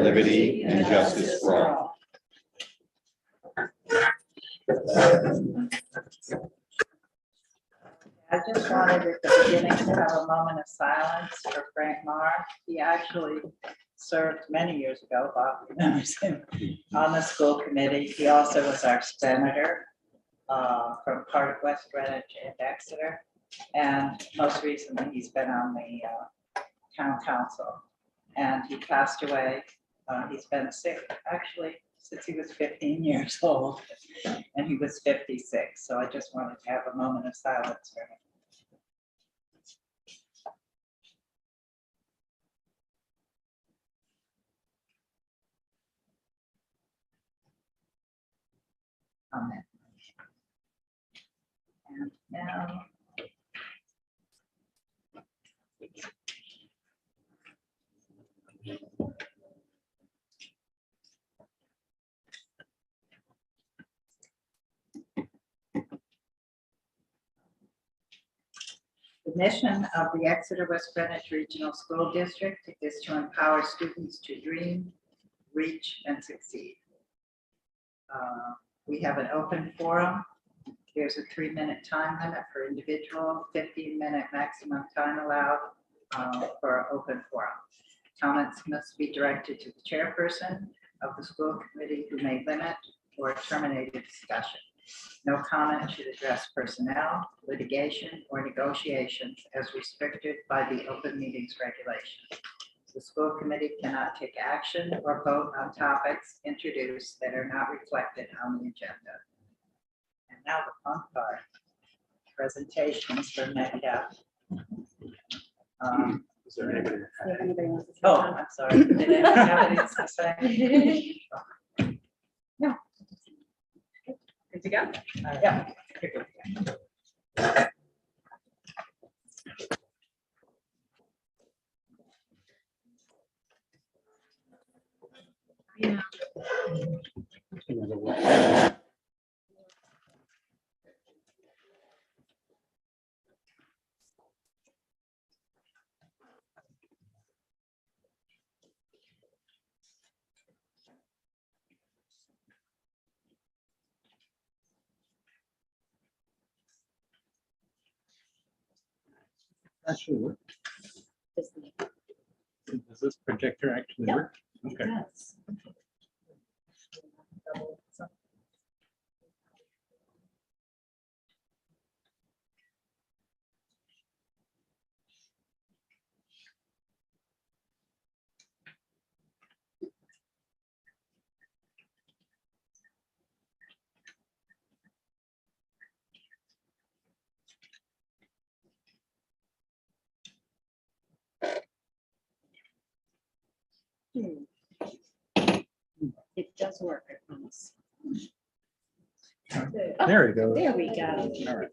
liberty, and justice for all. I just wanted at the beginning to have a moment of silence for Frank Marr. He actually served many years ago, Bob remembers him, on the school committee. He also was our senator from part of West Greenwich and Exeter. And most recently, he's been on the town council. And he passed away. He's been sick, actually, since he was 15 years old, and he was 56. So I just wanted to have a moment of silence for him. Amen. And now, the mission of the Exeter West Greenwich Regional School District is to empower students to dream, reach, and succeed. We have an open forum. There's a 3-minute time limit for individual, 15-minute maximum time allowed for open forum. Comments must be directed to the chairperson of the school committee, who may limit or terminate a discussion. No comment should address personnel, litigation, or negotiations as restricted by the open meetings regulations. The school committee cannot take action or vote on topics introduced that are not reflected on the agenda. And now the fun part, presentations for Metcalf. Is there anybody? Oh, I'm sorry. Did anyone have anything to say? No. Good to go? Yeah. Yeah. Actually work. Does this projector actually Yep. work? Okay. Yes. It does work, I promise. There we go. There we go. All right.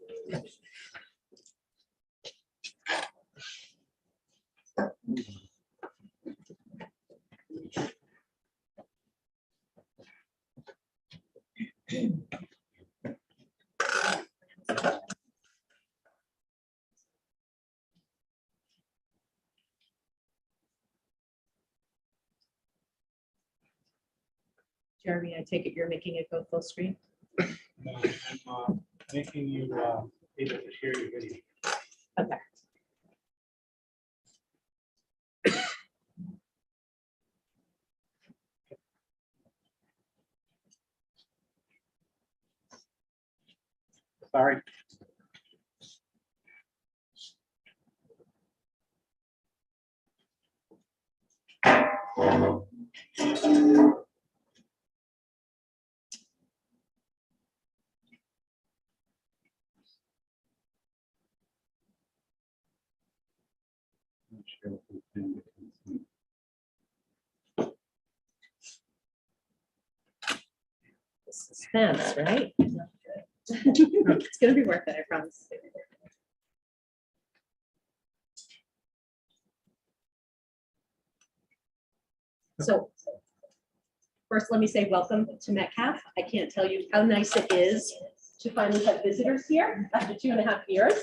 Jeremy, I take it you're making it go full screen? I'm making you able to share your video. Okay. Sorry. Suspense, right? It's gonna be worth it, I promise. So first, let me say welcome to Metcalf. I can't tell you how nice it is to finally have visitors here after 2.5 years.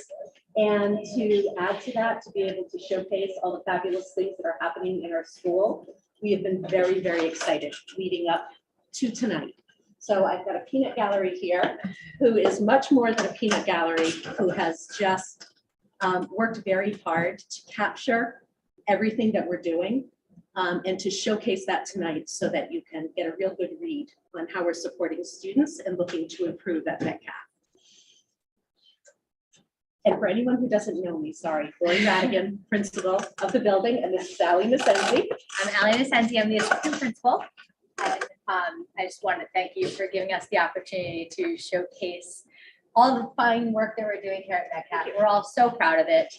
And to add to that, to be able to showcase all the fabulous things that are happening in our school. we have been very, very excited leading up to tonight. So I've got a peanut gallery here who is much more than a peanut gallery, who has just worked very hard to capture everything that we're doing and to showcase that tonight so that you can get a real good read on how we're supporting students and looking to improve at Metcalf. And for anyone who doesn't know me, sorry, Lori Radigan, principal of the building, and this is Ally Nasenzi. I'm Ally Nasenzi, I'm the assistant principal. And I just want to thank you for giving us the opportunity to showcase all the fine work that we're doing here at Metcalf. We're all so proud of it.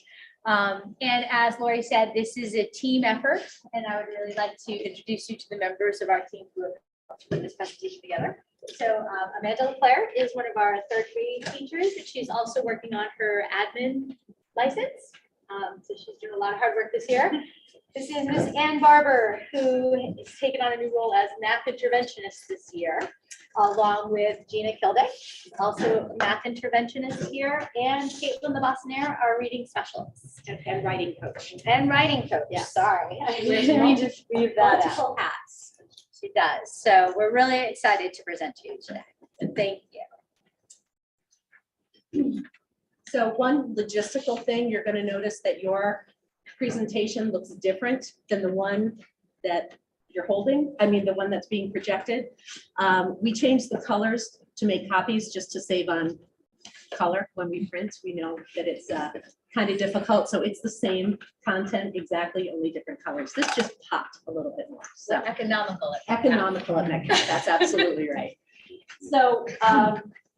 And as Lori said, this is a team effort, and I would really like to introduce you to the members of our team who have helped put this presentation together. So Amanda LeClaire is one of our third grade teachers, and she's also working on her admin license. So she's doing a lot of hard work this year. This is Miss Ann Barber, who has taken on a new role as math interventionist this year, along with Gina Kilday, also a math interventionist here, and Caitlin the Bosnaire, our reading specialist. And writing coach. And writing coach, Yes. sorry. I Wears didn't mean to leave that out. Multiple hats. She does. So we're really excited to present to you today. And thank you. So one logistical thing, you're going to notice that your presentation looks different than the one that you're holding. I mean, the one that's being projected. We changed the colors to make copies just to save on color when we print. We know that it's kind of difficult. So it's the same content exactly, only different colors. This just popped a little bit more. So Economical. economical at Metcalf, that's absolutely right. So,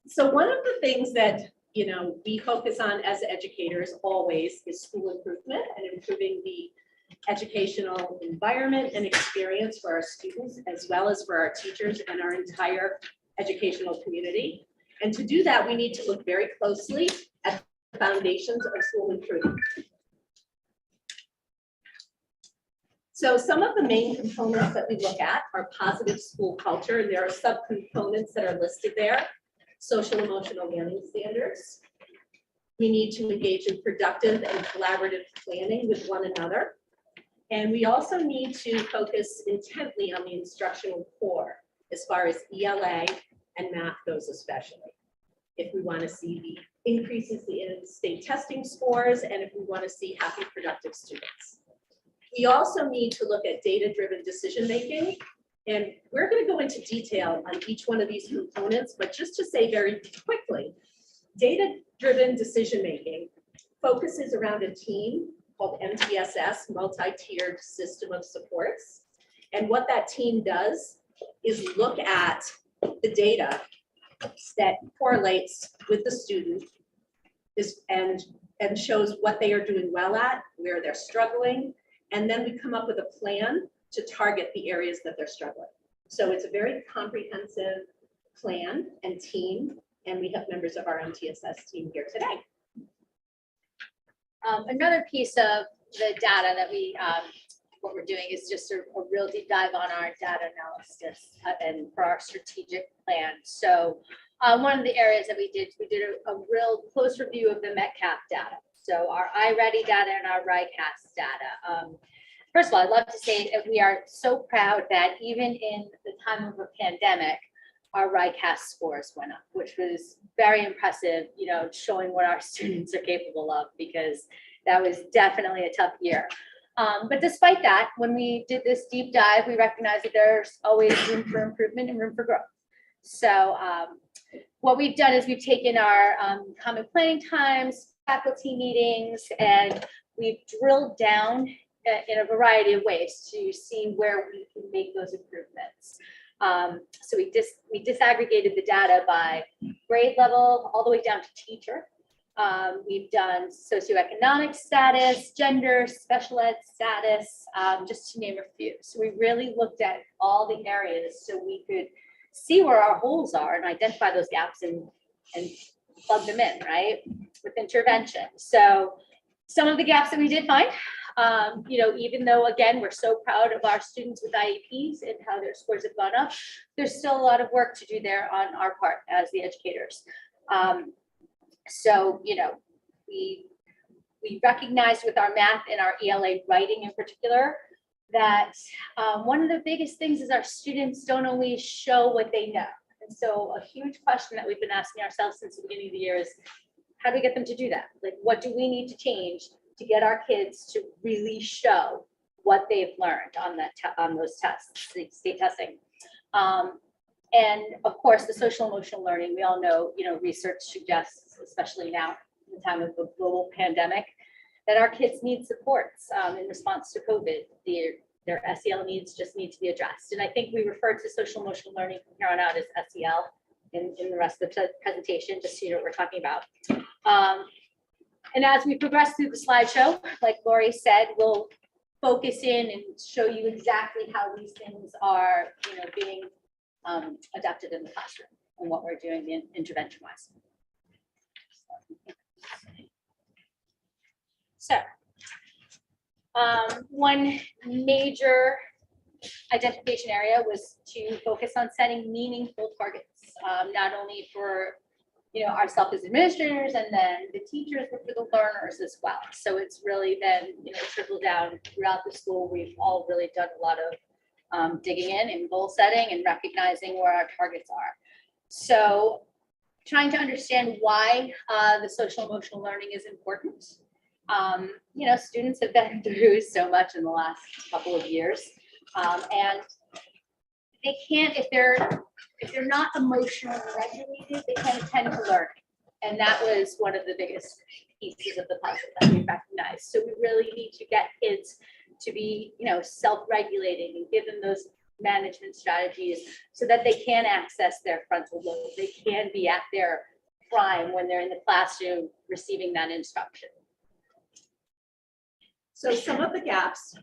so one of the things that, you know, we focus on as educators always is school improvement and improving the educational environment and experience for our students, as well as for our teachers and our entire educational community. And to do that, we need to look very closely at the foundations of school improvement. So some of the main components that we look at are positive school culture, and there are subcomponents that are listed there. Social emotional learning standards. We need to engage in productive and collaborative planning with one another. And we also need to focus intently on the instructional core as far as ELA and math goes especially. If we want to see the increases in state testing scores and if we want to see happy, productive students. We also need to look at data-driven decision-making. And we're going to go into detail on each one of these components, but just to say very quickly, data-driven decision-making focuses around a team called MTSS, multi-tiered system of supports. And what that team does is look at the data that correlates with the student and shows what they are doing well at, where they're struggling, and then we come up with a plan to target the areas that they're struggling. So it's a very comprehensive plan and team, and we have members of our MTSS team here today. Another piece of the data that what we're doing is just a real deep dive on our data analysis and for our strategic plan. So one of the areas that we did a real close review of the Metcalf data. So our iReady data and our RICAS data. First of all, I'd love to say that we are so proud that even in the time of a pandemic, our RICAS scores went up, which was very impressive, you know, showing what our students are capable of, because that was definitely a tough year. But despite that, when we did this deep dive, we recognized that there's always room for improvement and room for growth. So what we've done is we've taken our common planning times, faculty meetings, and we've drilled down in a variety of ways to see where we can make those improvements. So we disaggregated the data by grade level all the way down to teacher. We've done socioeconomic status, gender, special ed status, just to name a few. So we really looked at all the areas so we could see where our holes are and identify those gaps and plug them in, right, with intervention. So some of the gaps that we did find, you know, even though, again, we're so proud of our students with IEPs and how their scores have gone up, there's still a lot of work to do there on our part as the educators. So, you know, we recognized with our math and our ELA writing in particular, that one of the biggest things is our students don't always show what they know. And so a huge question that we've been asking ourselves since the beginning of the year is, how do we get them to do that? Like, what do we need to change to get our kids to really show what they've learned on that on those tests, state testing? And of course, the social emotional learning, we all know, research suggests, especially now in the time of the global pandemic, that our kids need supports in response to COVID. Their SEL needs just need to be addressed. And I think we refer to social emotional learning from here on out as SEL in the rest of the presentation, just so you know what we're talking about. And as we progress through the slideshow, like Lori said, we'll focus in and show you exactly how these things are, being adapted in the classroom and what we're doing in intervention-wise. So, one major identification area was to focus on setting meaningful targets, not only for ourselves as administrators and then the teachers, but for the learners as well. So it's really then trickled down throughout the school. We've all really done a lot of digging in and goal setting and recognizing where our targets are. So trying to understand why the social emotional learning is important. Students have been through so much in the last couple of years, and they can't, if they're not emotionally regulated, they can't attend to learn. And that was one of the biggest pieces of the puzzle that we recognized. So we really need to get kids to be, self-regulating and give them those management strategies so that they can access their frontal lobe. They can be at their prime when they're in the classroom receiving that instruction. So some of the gaps,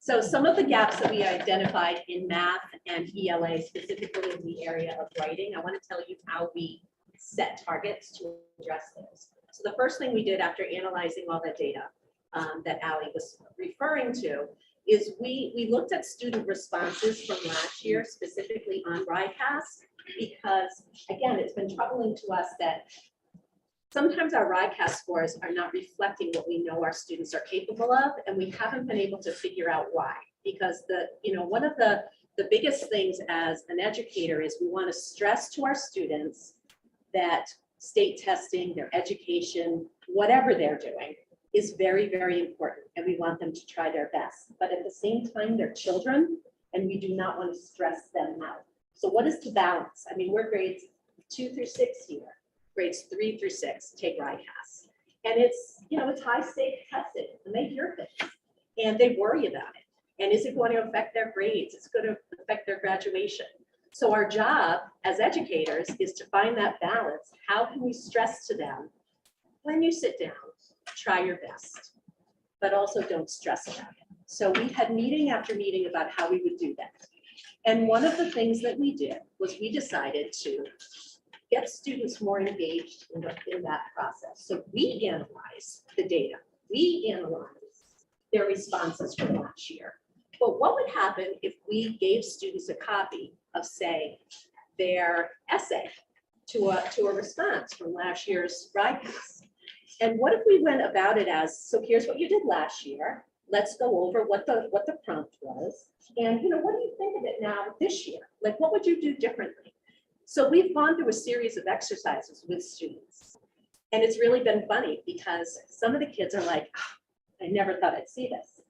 So some of the gaps that we identified in math and ELA, specifically in the area of writing, I want to tell you how we set targets to address those. So the first thing we did after analyzing all that data that Ali was referring to is we looked at student responses from last year, specifically on RICAS, because again, it's been troubling to us that sometimes our RICAS scores are not reflecting what we know our students are capable of, and we haven't been able to figure out why. Because one of the biggest things as an educator is we want to stress to our students that state testing, their education, whatever they're doing, is very, very important, and we want them to try their best. But at the same time, they're children, and we do not want to stress them out. So what is the balance? I mean, we're grades 2 through 6 here. Grades 3 through 6 take RICAS. And it's high stakes testing, and they hear things and they worry about it. And is it going to affect their grades? It's going to affect their graduation. So our job as educators is to find that balance. How can we stress to them, when you sit down, try your best, but also don't stress about it. So we had meeting after meeting about how we would do that. And one of the things that we did was we decided to get students more engaged in that process. So we analyze the data. We analyze their responses from last year. But what would happen if we gave students a copy of, say, their essay to a response from last year's RICAS? And what if we went about it as, so here's what you did last year. Let's go over what the prompt was. And what do you think of it now this year? Like, what would you do differently? So we've gone through a series of exercises with students, and it's really been funny because some of the kids are like, oh, I never thought I'd see this.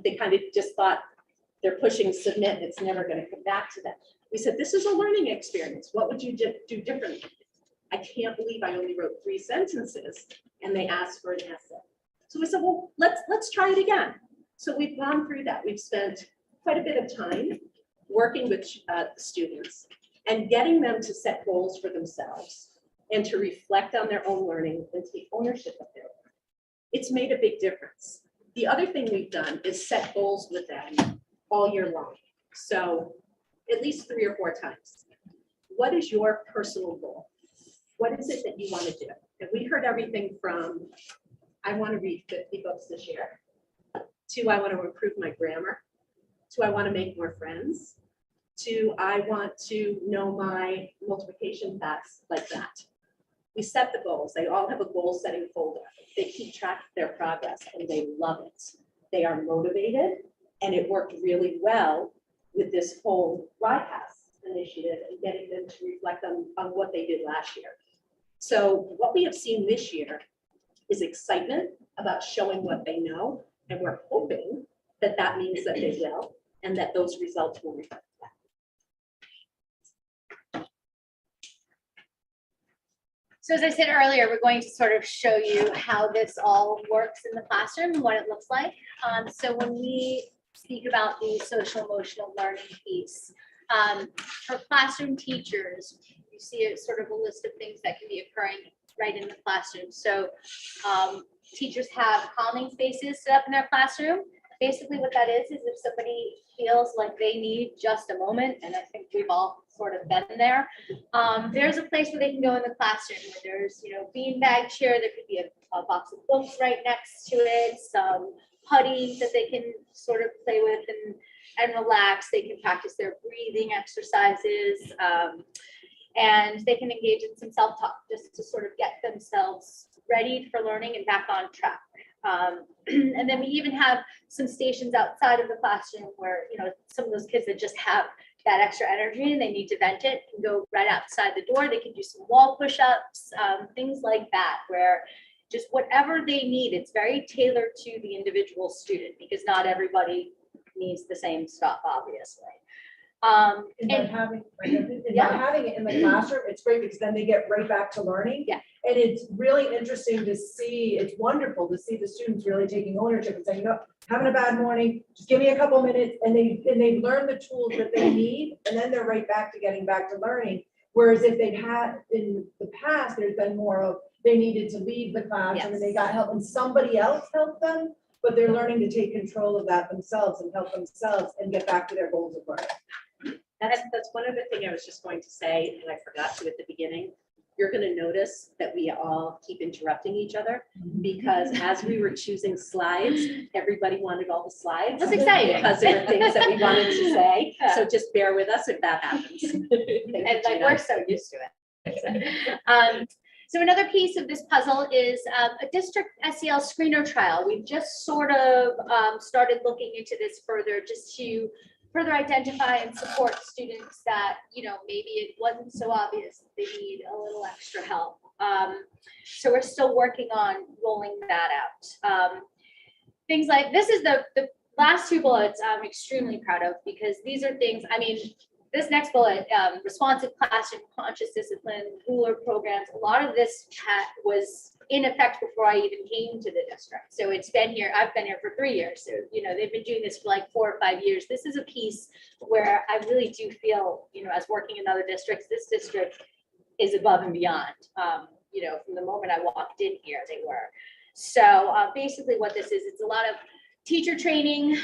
They kind of just thought they're pushing submit, and it's never going to come back to them. We said, this is a learning experience. What would you do differently? I can't believe I only wrote 3 sentences, and they asked for an essay. So we said, well, let's try it again. So we've gone through that. We've spent quite a bit of time working with students and getting them to set goals for themselves and to reflect on their own learning and take ownership of their learning. It's made a big difference. The other thing we've done is set goals with them all year long. So at least 3 or 4 times. What is your personal goal? What is it that you want to do? And we heard everything from, I want to read 50 books this year, to I want to improve my grammar, to I want to make more friends, to I want to know my multiplication facts, like that. We set the goals. They all have a goal setting folder. They keep track of their progress and they love it. They are motivated, and it worked really well with this whole broadcast initiative and getting them to reflect on what they did last year. So what we have seen this year is excitement about showing what they know, and we're hoping that that means that they will, and that those results will reflect that. So as I said earlier, we're going to sort of show you how this all works in the classroom and what it looks like. So when we speak about the social emotional learning piece, for classroom teachers, you see a sort of a list of things that can be occurring right in the classroom. So teachers have calming spaces set up in their classroom. Basically what that is if somebody feels like they need just a moment, and I think we've all sort of been there, there's a place where they can go in the classroom where there's, beanbag chair, there could be a box of books right next to it, some putty that they can sort of play with and relax. They can practice their breathing exercises, and they can engage in some self-talk just to sort of get themselves ready for learning and back on track. And then we even have some stations outside of the classroom where, some of those kids that just have that extra energy and they need to vent it can go right outside the door. They can do some wall push-ups, things like that, where just whatever they need, it's very tailored to the individual student because not everybody needs the same stuff, obviously. And by having Yeah. having it in the classroom, it's great because then they get right back to learning. Yeah. And it's really interesting to see, it's wonderful to see the students really taking ownership and saying, having a bad morning, just give me a couple minutes, and they've learned the tools that they need, and then they're right back to getting back to learning. Whereas if they'd had in the past, there's been more of, they needed to leave the classroom and they got help and somebody else helped them, but they're learning to take control of that themselves and help themselves and get back to their goals of learning. That's one other thing I was just going to say, and I forgot to at the beginning. You're going to notice that we all keep interrupting each other because as we were choosing slides, everybody wanted all the slides. That's exciting. Because there were things that we wanted to say. So just bear with us if that happens. And like we're so used to it. So another piece of this puzzle is a district SEL screener trial. We've just sort of started looking into this further just to further identify and support students that, maybe it wasn't so obvious that they need a little extra help. So we're still working on rolling that out. Things like, this is the last two bullets I'm extremely proud of because these are things, this next bullet, responsive classroom, conscious discipline, ruler programs, a lot of this was in effect before I even came to the district. So it's been here, I've been here for 3 years. So, they've been doing this for like 4 or 5 years. This is a piece where I really do feel, as working in other districts, this district is above and beyond. From the moment I walked in here, they were. So basically what this is, it's a lot of teacher training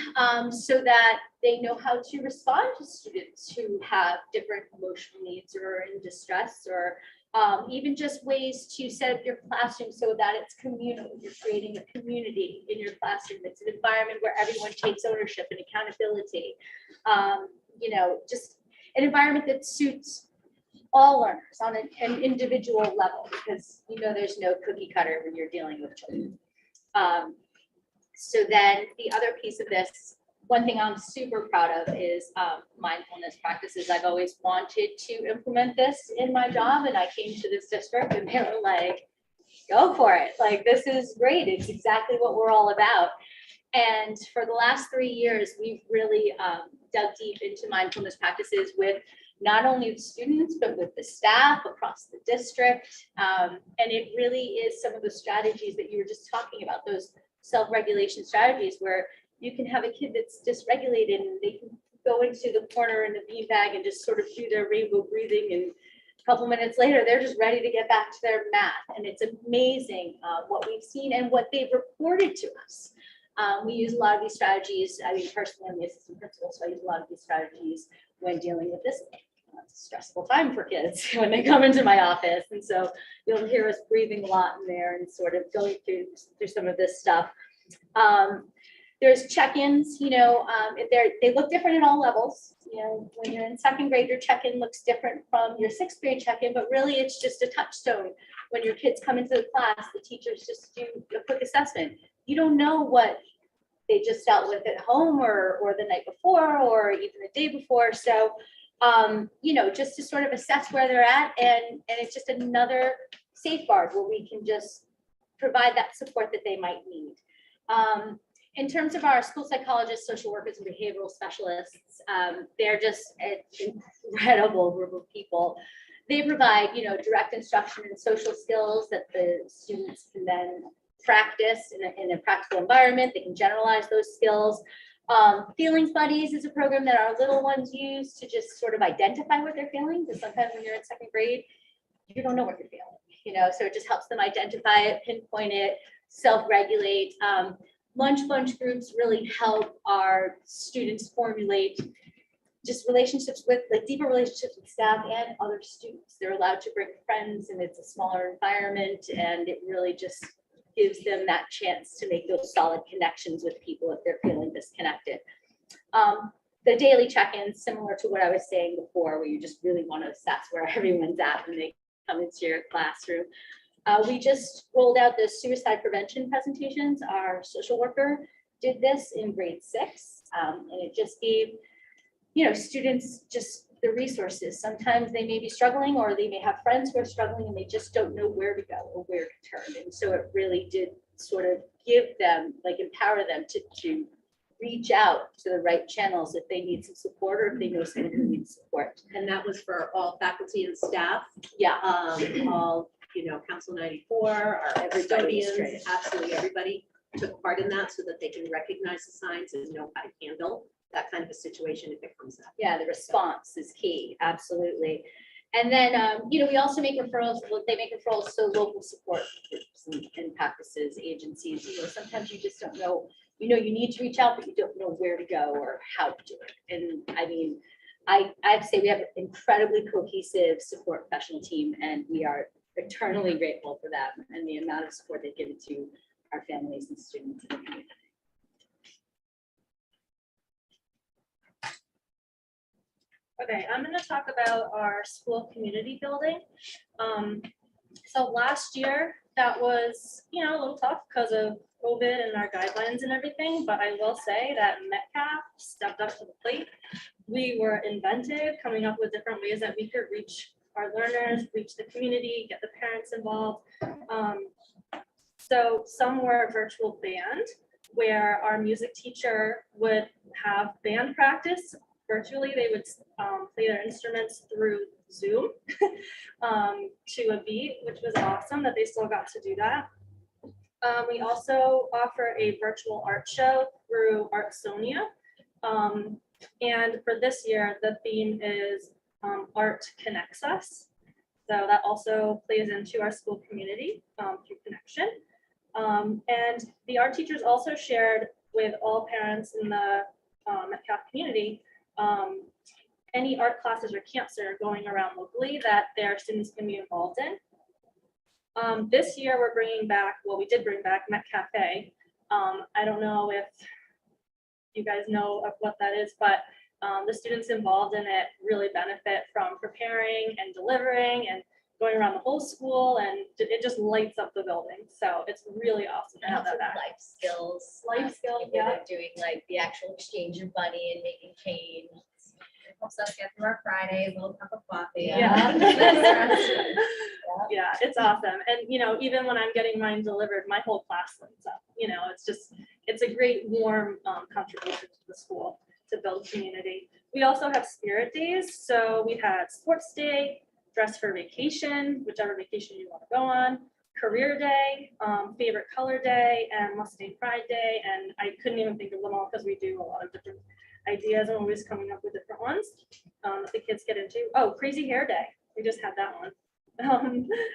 so that they know how to respond to students who have different emotional needs or are in distress, or even just ways to set up your classroom so that it's communal. You're creating a community in your classroom. It's an environment where everyone takes ownership and accountability. Just an environment that suits all learners on an individual level, because there's no cookie cutter when you're dealing with children. So then the other piece of this, one thing I'm super proud of is mindfulness practices. I've always wanted to implement this in my job, and I came to this district and they were like, go for it. Like, this is great. It's exactly what we're all about. And for the last 3 years, we've really dug deep into mindfulness practices with not only the students, but with the staff across the district. And it really is some of the strategies that you were just talking about, those self-regulation strategies where you can have a kid that's dysregulated and they can go into the corner in the beanbag and just sort of do their rainbow breathing, and a couple minutes later, they're just ready to get back to their mat. And it's amazing what we've seen and what they've reported to us. We use a lot of these strategies. Personally, I'm the assistant principal, so I use a lot of these strategies when dealing with this. It's a stressful time for kids when they come into my office. And so you'll hear us breathing a lot in there and sort of going through some of this stuff. There's check-ins, they look different at all levels. When you're in second grade, your check-in looks different from your sixth grade check-in, but really it's just a touchstone. When your kids come into the class, the teachers just do a quick assessment. You don't know what they just dealt with at home or the night before or even the day before. So, you know, just to sort of assess where they're at, and it's just another safeguard where we can just provide that support that they might need. In terms of our school psychologists, social workers, and behavioral specialists, they're just an incredible group of people. They provide, you know, direct instruction in social skills that the students can then practice in a practical environment. They can generalize those skills. Feelings Buddies is a program that our little ones use to just sort of identify what they're feeling, because sometimes when you're in second grade, you don't know what you're feeling, you know, so it just helps them identify it, pinpoint it, self-regulate. Lunch bunch groups really help our students formulate just relationships with, like, deeper relationships with staff and other students. They're allowed to bring friends, and it's a smaller environment, and it really just gives them that chance to make those solid connections with people if they're feeling disconnected. The daily check-ins, similar to what I was saying before, where you just really want to assess where everyone's at when they come into your classroom. We just rolled out the suicide prevention presentations. Our social worker did this in grade 6, and it just gave, you know, students just the resources. Sometimes they may be struggling, or they may have friends who are struggling and they just don't know where to go or where to turn. And so it really did sort of give them, like, empower them to reach out to the right channels if they need some support, or if they know someone who needs support. And that was for all faculty and staff, Yeah. all, you know, Council 94, our Everybody is custodians, absolutely everybody took part in that so that they can recognize the signs and know how to handle that kind of a situation if it comes up. Yeah, the response is key, absolutely. And then, you know, we also make referrals, they make referrals to local support groups and practices, agencies. You know, sometimes you just don't know, you know, you need to reach out, but you don't know where to go or how to do it. And I mean, I have to say we have an incredibly cohesive support professional team, and we are eternally grateful for them and the amount of support they give to our families and students in the community. Okay, I'm going to talk about our school community building. So last year, that was, you know, a little tough because of COVID and our guidelines and everything, but I will say that Metcalf stepped up to the plate. We were inventive, coming up with different ways that we could reach our learners, reach the community, get the parents involved. So some were virtual band, where our music teacher would have band practice virtually. They would play their instruments through Zoom to a beat, which was awesome that they still got to do that. We also offer a virtual art show through Artsonia. And for this year, the theme is Art Connects Us. So that also plays into our school community through connection. And the art teachers also shared with all parents in the Metcalf community any art classes or camps that are going around locally that their students can be involved in. This year we're bringing back, well, we did bring back Met Cafe. I don't know if you guys know of what that is, but the students involved in it really benefit from preparing and delivering and going around the whole school, and it just lights up the building. So it's really awesome to have that back. Life skills. Life skills, People yeah. that are doing like the actual exchange of money and making change. It helps us get through our Friday, a little cup of coffee. Yeah. Yeah, it's awesome. And, you know, even when I'm getting mine delivered, my whole class lights up. You know, it's just, it's a great warm contribution to the school to build community. We also have spirit days. So we had sports day, dress for vacation, whichever vacation you want to go on, career day, favorite color day, and Mustang Pride day. And I couldn't even think of them all because we do a lot of different ideas and always coming up with different ones that the kids get into. Oh, crazy hair day. We just had that one.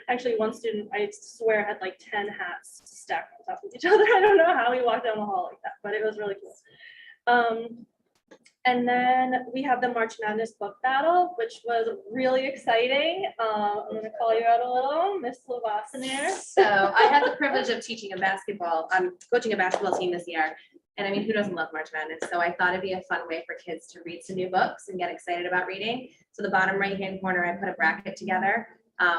Actually, one student, I swear, had like 10 hats stacked on top of each other. I don't know how he walked down the hall like that, but it was really cool. And then we have the March Madness book battle, which was really exciting. I'm going to call you out a little, Miss Lavasanair. So I had the privilege of teaching a basketball, coaching a basketball team this year. And I mean, who doesn't love March Madness? So I thought it'd be a fun way for kids to read some new books and get excited about reading. So the bottom right-hand corner, I put a bracket together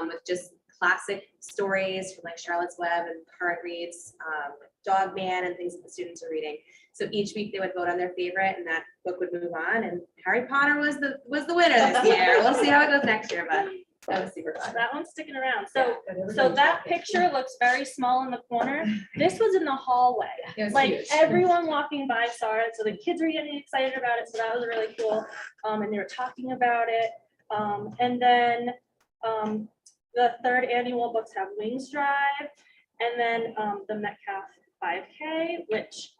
with just classic stories from like Charlotte's Web and current reads, Dog Man and things that the students are reading. So each week they would vote on their favorite and that book would move on, and Harry Potter was the winner this year. We'll see how it goes next year, but that was super fun. That one's sticking around. So that picture looks very small in the corner. This was in the hallway. Like everyone walking by saw it, so the kids were getting excited about it. So that was really cool. And they were talking about it. And then the third annual Books Have Wings Drive, and then the Metcalf 5K, which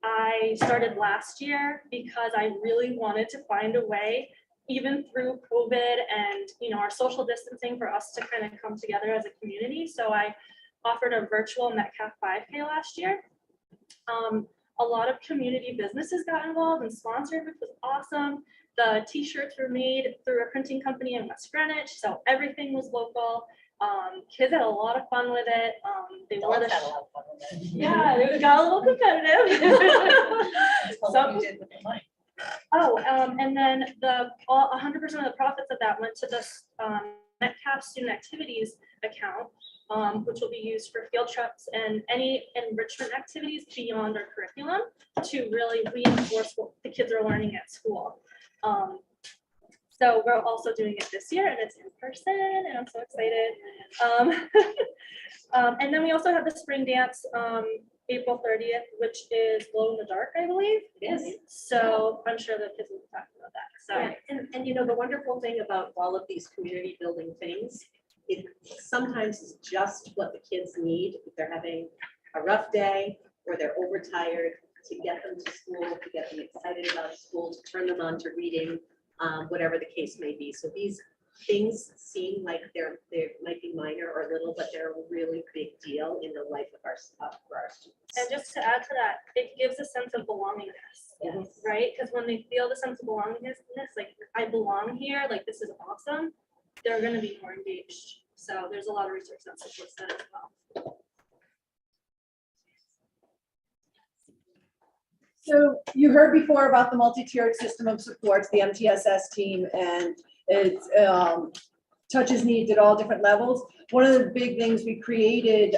I started last year because I really wanted to find a way, even through COVID and, you know, our social distancing, for us to kind of come together as a community. So I offered a virtual Metcalf 5K last year. A lot of community businesses got involved and sponsored, which was awesome. The t-shirts were made through a printing company in West Greenwich, so everything was local. Kids had a lot of fun with it. They wore the Had a lot of fun with it. yeah, it got a little competitive. Some- You did with the money. Oh, and then 100% of the profits of that went to this Metcalf Student Activities account, which will be used for field trips and any enrichment activities beyond our curriculum to really reinforce what the kids are learning at school. So we're also doing it this year, and it's in person, and I'm so excited. And then we also have the spring dance, April 30th, which is glow in the dark, I believe. Yes. So I'm sure the kids will be talking about that. So Yeah, and you know, the wonderful thing about all of these community building things, it sometimes is just what the kids need. If they're having a rough day or they're overtired, to get them to school, to get them excited about school, to turn them on to reading, whatever the case may be. So these things seem like they might be minor or little, but they're a really big deal in the life of for our students. and just to add to that, it gives a sense of belongingness. Yes. Right? Because when they feel the sense of belongingness, like I belong here, like this is awesome, they're going to be more engaged. So there's a lot of research that supports that as well. So you heard before about the multi-tiered system of supports, the MTSS team, and it touches needs at all different levels. One of the big things we created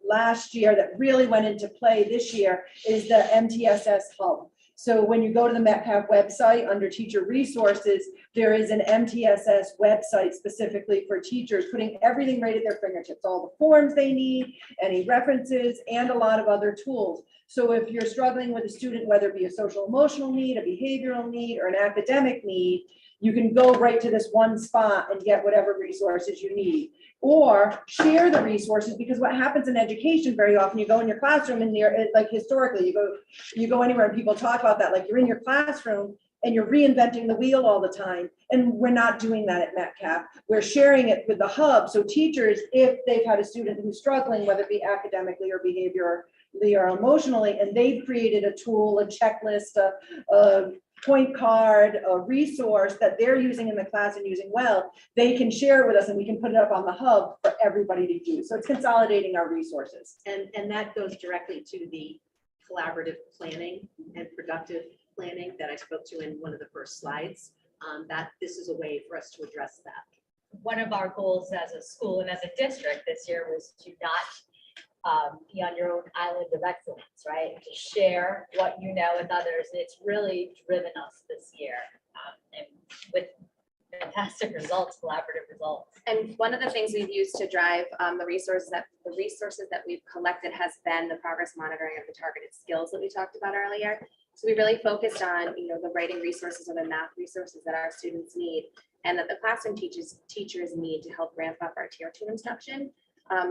last year that really went into play this year is the MTSS Hub. So when you go to the Metcalf website under teacher resources, there is an MTSS website specifically for teachers, putting everything right at their fingertips, all the forms they need, any references, and a lot of other tools. So if you're struggling with a student, whether it be a social emotional need, a behavioral need, or an academic need, you can go right to this one spot and get whatever resources you need. Or share the resources, because what happens in education very often, you go in your classroom and you're like historically, you go anywhere and people talk about that, like you're in your classroom and you're reinventing the wheel all the time. And we're not doing that at Metcalf. We're sharing it with the hub. So teachers, if they've had a student who's struggling, whether it be academically or behaviorally or emotionally, and they've created a tool, a checklist, a point card, a resource that they're using in the class and using well, they can share it with us and we can put it up on the hub for everybody to use. So it's consolidating our resources. And that goes directly to the collaborative planning and productive planning that I spoke to in one of the first slides, that this is a way for us to address that. One of our goals as a school and as a district this year was to not be on your own island of excellence, right? To share what you know with others. It's really driven us this year, and with fantastic results, collaborative results. And one of the things we've used to drive the resources that we've collected has been the progress monitoring of the targeted skills that we talked about earlier. So we really focused on, the writing resources or the math resources that our students need, and that the classroom teachers need to help ramp up our tier 2 instruction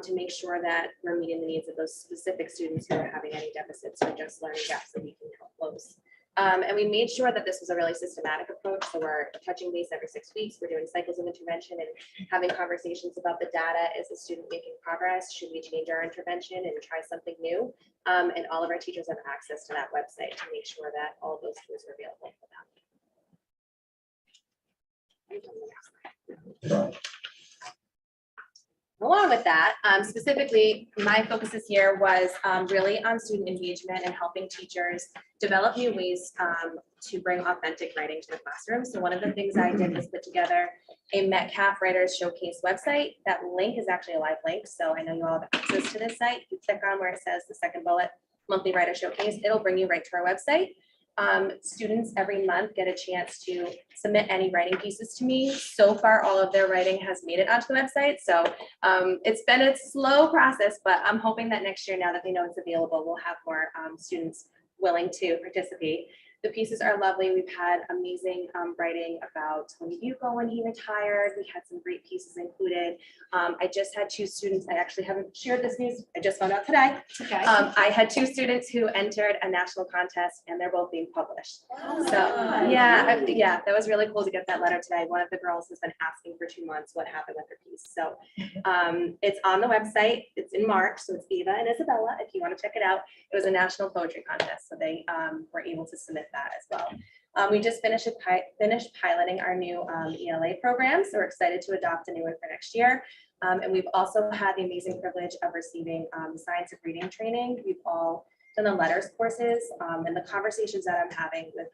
to make sure that we're meeting the needs of those specific students who are having any deficits or just learning gaps that we can help close. And we made sure that this was a really systematic approach. So we're touching base every 6 weeks. We're doing cycles of intervention and having conversations about the data. Is the student making progress? Should we change our intervention and try something new? And all of our teachers have access to that website to make sure that all of those tools are available for them. Along with that, specifically, my focus this year was really on student engagement and helping teachers develop new ways to bring authentic writing to the classroom. So one of the things I did was put together a Metcalf Writers Showcase website. That link is actually a live link, so I know you all have access to this site. You click on where it says the second bullet, Monthly Writer Showcase, it'll bring you right to our website. Students every month get a chance to submit any writing pieces to me. So far, all of their writing has made it onto the website. So it's been a slow process, but I'm hoping that next year, now that they know it's available, we'll have more students willing to participate. The pieces are lovely. We've had amazing writing about Tony Bucco when he retired. We had some great pieces included. I just had 2 students. I actually haven't shared this news. I just found out today. Okay. I had 2 students who entered a national contest, and they're both being published. Oh, So nice. yeah, that was really cool to get that letter today. One of the girls has been asking for 2 months what happened with her piece. So it's on the website. It's in March. So it's Eva and Isabella, if you want to check it out. It was a national poetry contest, so they were able to submit that as well. We just finished piloting our new ELA program, so we're excited to adopt a new one for next year. And we've also had the amazing privilege of receiving science of reading training. We've all done the letters courses, and the conversations that I'm having with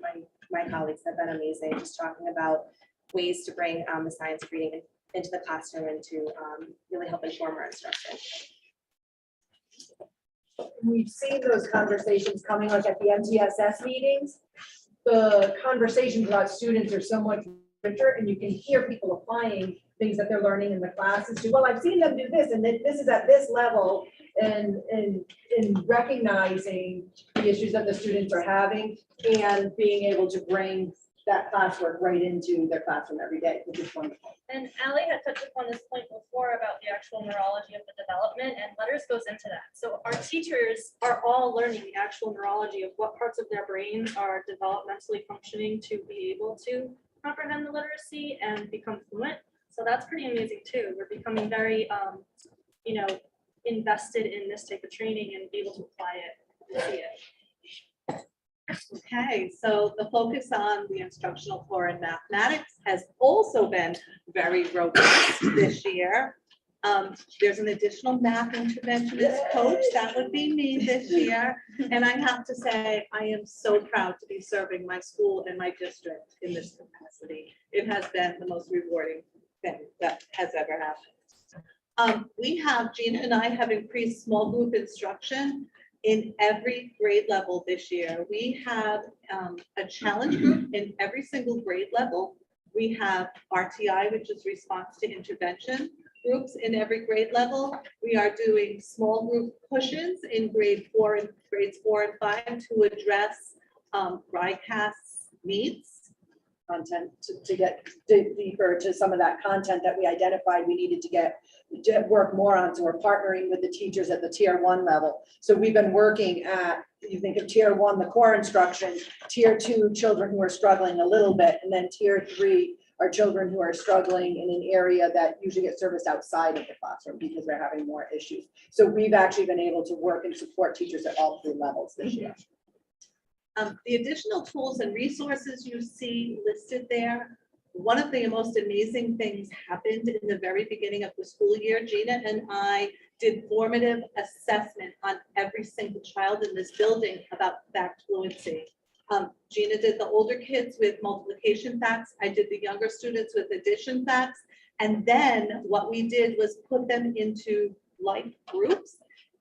my colleagues have been amazing, just talking about ways to bring the science of reading into the classroom and to really help inform our instruction. We've seen those conversations coming like at the MTSS meetings. The conversations about students are so much richer, and you can hear people applying things that they're learning in the classes too. Well, I've seen them do this, and this is at this level, and recognizing the issues that the students are having and being able to bring that classwork right into their classroom every day, which is wonderful. And Ally had touched upon this point before about the actual neurology of the development, and letters goes into that. So our teachers are all learning the actual neurology of what parts of their brain are developmentally functioning to be able to comprehend the literacy and become fluent. So that's pretty amazing too. We're becoming very, invested in this type of training and able to apply it and see it. Okay, so the focus on the instructional floor in mathematics has also been very robust this year. There's an additional math interventionist coach, that would be me this year. And I have to say, I am so proud to be serving my school and my district in this capacity. It has been the most rewarding thing that has ever happened. Gina and I have increased small group instruction in every grade level this year. We have a challenge group in every single grade level. We have RTI, which is response to intervention groups in every grade level. We are doing small group push-ins in grades 4 and 5 to address RICAS needs. Content to get deeper to some of that content that we identified we needed to work more on. So we're partnering with the teachers at the tier 1 level. So we've been working at, you think of tier 1, the core instruction, tier 2, children who are struggling a little bit, and then tier 3 are children who are struggling in an area that usually gets serviced outside of the classroom because they're having more issues. So we've actually been able to work and support teachers at all 3 levels this year. The additional tools and resources you see listed there, one of the most amazing things happened in the very beginning of the school year. Gina and I did formative assessment on every single child in this building about fact fluency. Gina did the older kids with multiplication facts. I did the younger students with addition facts. And then what we did was put them into like groups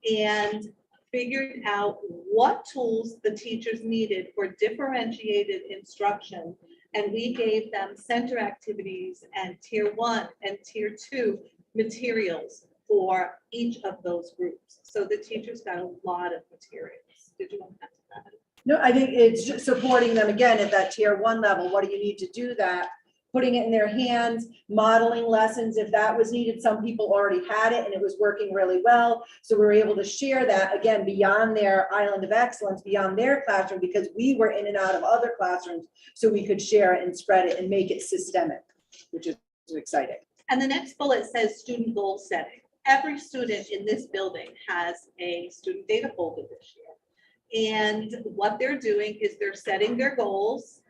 and figured out what tools the teachers needed for differentiated instruction. And we gave them center activities and tier 1 and tier 2 materials for each of those groups. So the teachers got a lot of materials. Did you want to add to that? No, I think it's just supporting them again at that tier 1 level. What do you need to do that? Putting it in their hands, modeling lessons. If that was needed, some people already had it and it was working really well. So we were able to share that again beyond their island of excellence, beyond their classroom, because we were in and out of other classrooms. So we could share it and spread it and make it systemic, which is exciting. And the next bullet says student goal setting. Every student in this building has a student data folder this year. And what they're doing is they're setting their goals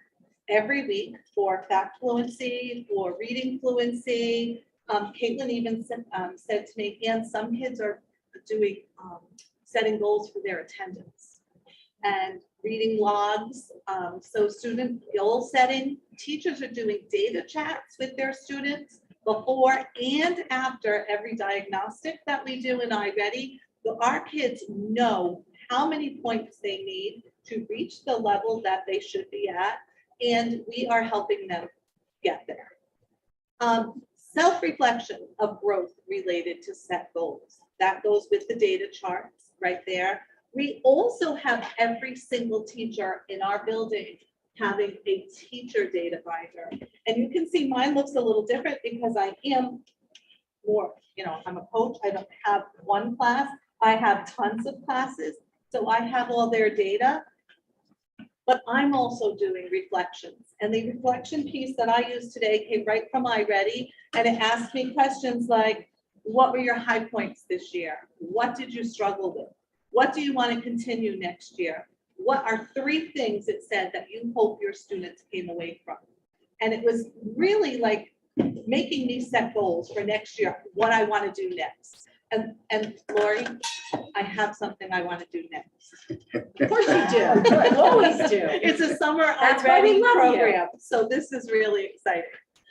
every week for fact fluency, for reading fluency, Caitlin even said to me, and some kids are doing, setting goals for their attendance and reading logs. So student goal setting, teachers are doing data chats with their students before and after every diagnostic that we do in iReady. So our kids know how many points they need to reach the level that they should be at, and we are helping them get there. Self-reflection of growth related to set goals. That goes with the data charts right there. We also have every single teacher in our building having a teacher data binder. And you can see mine looks a little different because I am more, I'm a coach. I don't have one class. I have tons of classes. So I have all their data, but I'm also doing reflections. And the reflection piece that I used today came right from iReady, and it asked me questions like, what were your high points this year? What did you struggle with? What do you want to continue next year? What are 3 things it said that you hope your students came away from? And it was really like making me set goals for next year, what I want to do next. And Lori, I have something I want to do next. Of course you do. You always do. It's a summer That's why we iReady love you. program. So this is really exciting.